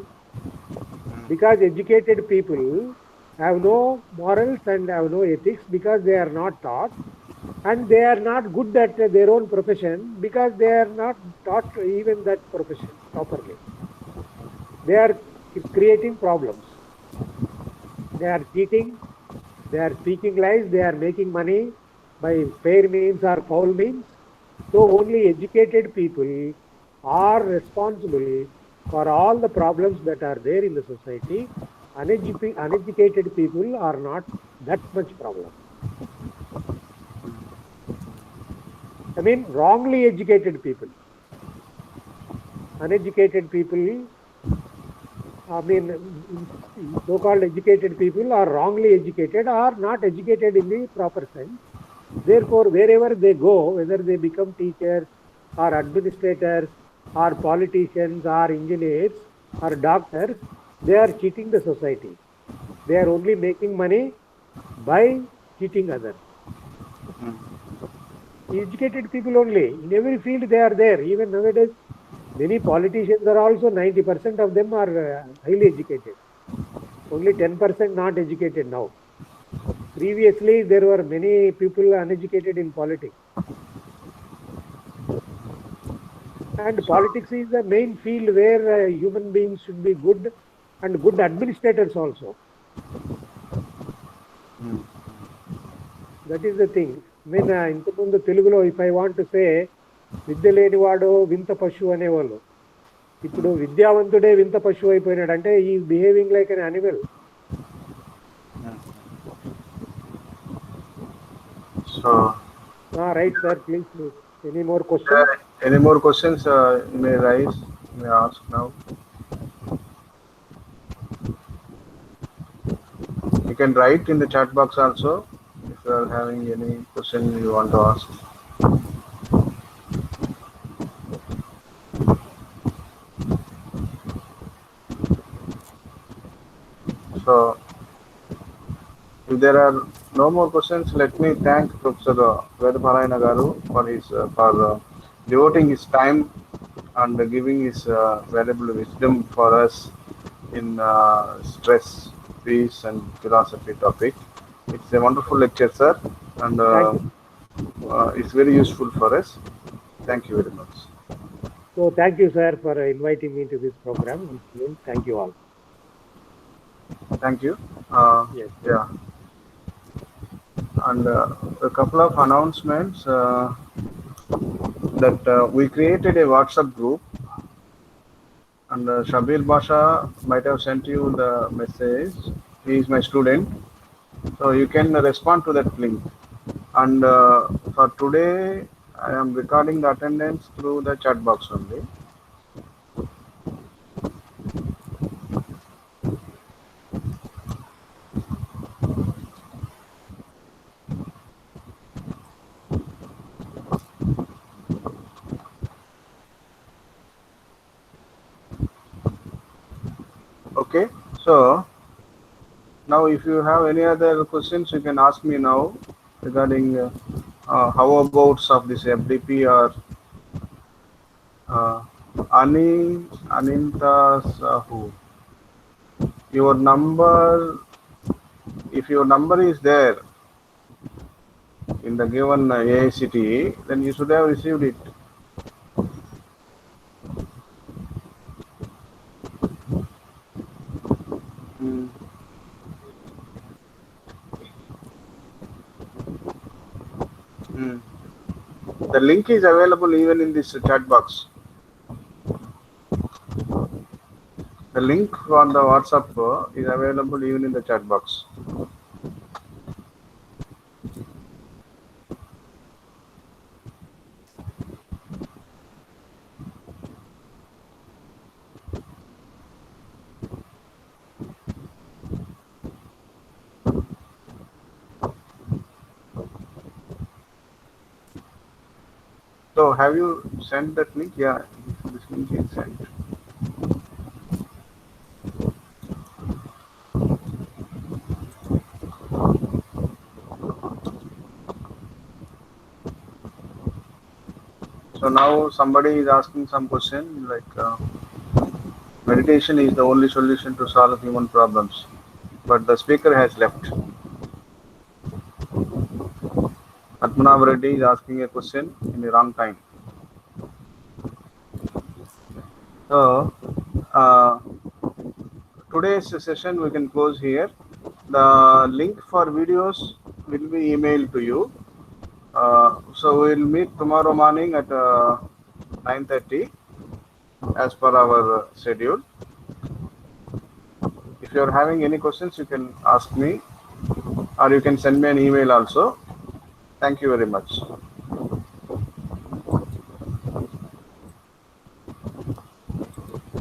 Because educated people have no morals and have no ethics because they are not taught, and they are not good at their own profession because they are not taught even that profession properly. They are creating problems. They are cheating, they are speaking lies, they are making money by fair means or foul means. So only educated people are responsible for all the problems that are there in the society. Uneducated people are not that much problem. I mean, wrongly educated people. Uneducated people, so-called educated people are wrongly educated or not educated in the proper sense. Therefore, wherever they go, whether they become teachers or administrators or politicians or engineers or doctors, they are cheating the society. They are only making money by cheating others. Educated people only. In every field they are there. Even nowadays, many politicians are also 90% of them are highly educated. Only 10% not educated now. Previously, there were many people uneducated in politics. And politics is the main field where human beings should be good and good administrators also. That is the thing. ఇంతకుముందు తెలుగులో if I want to say, విద్య లేనివాడు వింత పశువు అనేవాళ్ళు. ఇప్పుడు విద్యావంతుడే వింత పశువు అయిపోయినాడు అంటే ఈ behaving like an animal. Right, sir. Please. Any more questions? Any more questions you may raise, you may ask now. You can write in the chat box also if you are having any question you want to ask. So, if there are no more questions, let me thank Professor Vedaparayana Garu for his devoting his time and giving his valuable wisdom for us in stress, peace, and philosophy topic. It's a wonderful lecture, sir, and it's very useful for us. Thank you very much. So, thank you, sir, for inviting me to this program. Thank you all. Thank you. Yes. Yeah. And a couple of announcements that we created a WhatsApp group, and Shabir Basha might have sent you the message. He is my student, so you can respond to that link. And for today, I am recording the attendance through the chat box only. Okay, so Now, if you have any other questions, you can ask me now regarding how about of this FDP or Aninta Sahu. Your number, if your number is there in the given AICTE, then you should have received it. Hmm. Hmm. The link is available even in this chat box. The link on the WhatsApp is available even in the chat box. So have you sent that link? Yeah, this link is sent. So now somebody is asking some question like meditation is the only solution to solve human problems, but the speaker has left. Padmanabh Reddy is asking a question in the wrong time. So today's session we can close here. The link for videos will be emailed to you. So we'll meet tomorrow morning at 9:30 as per our schedule. If you are having any questions, you can ask me or you can send me an email also. Thank you very much.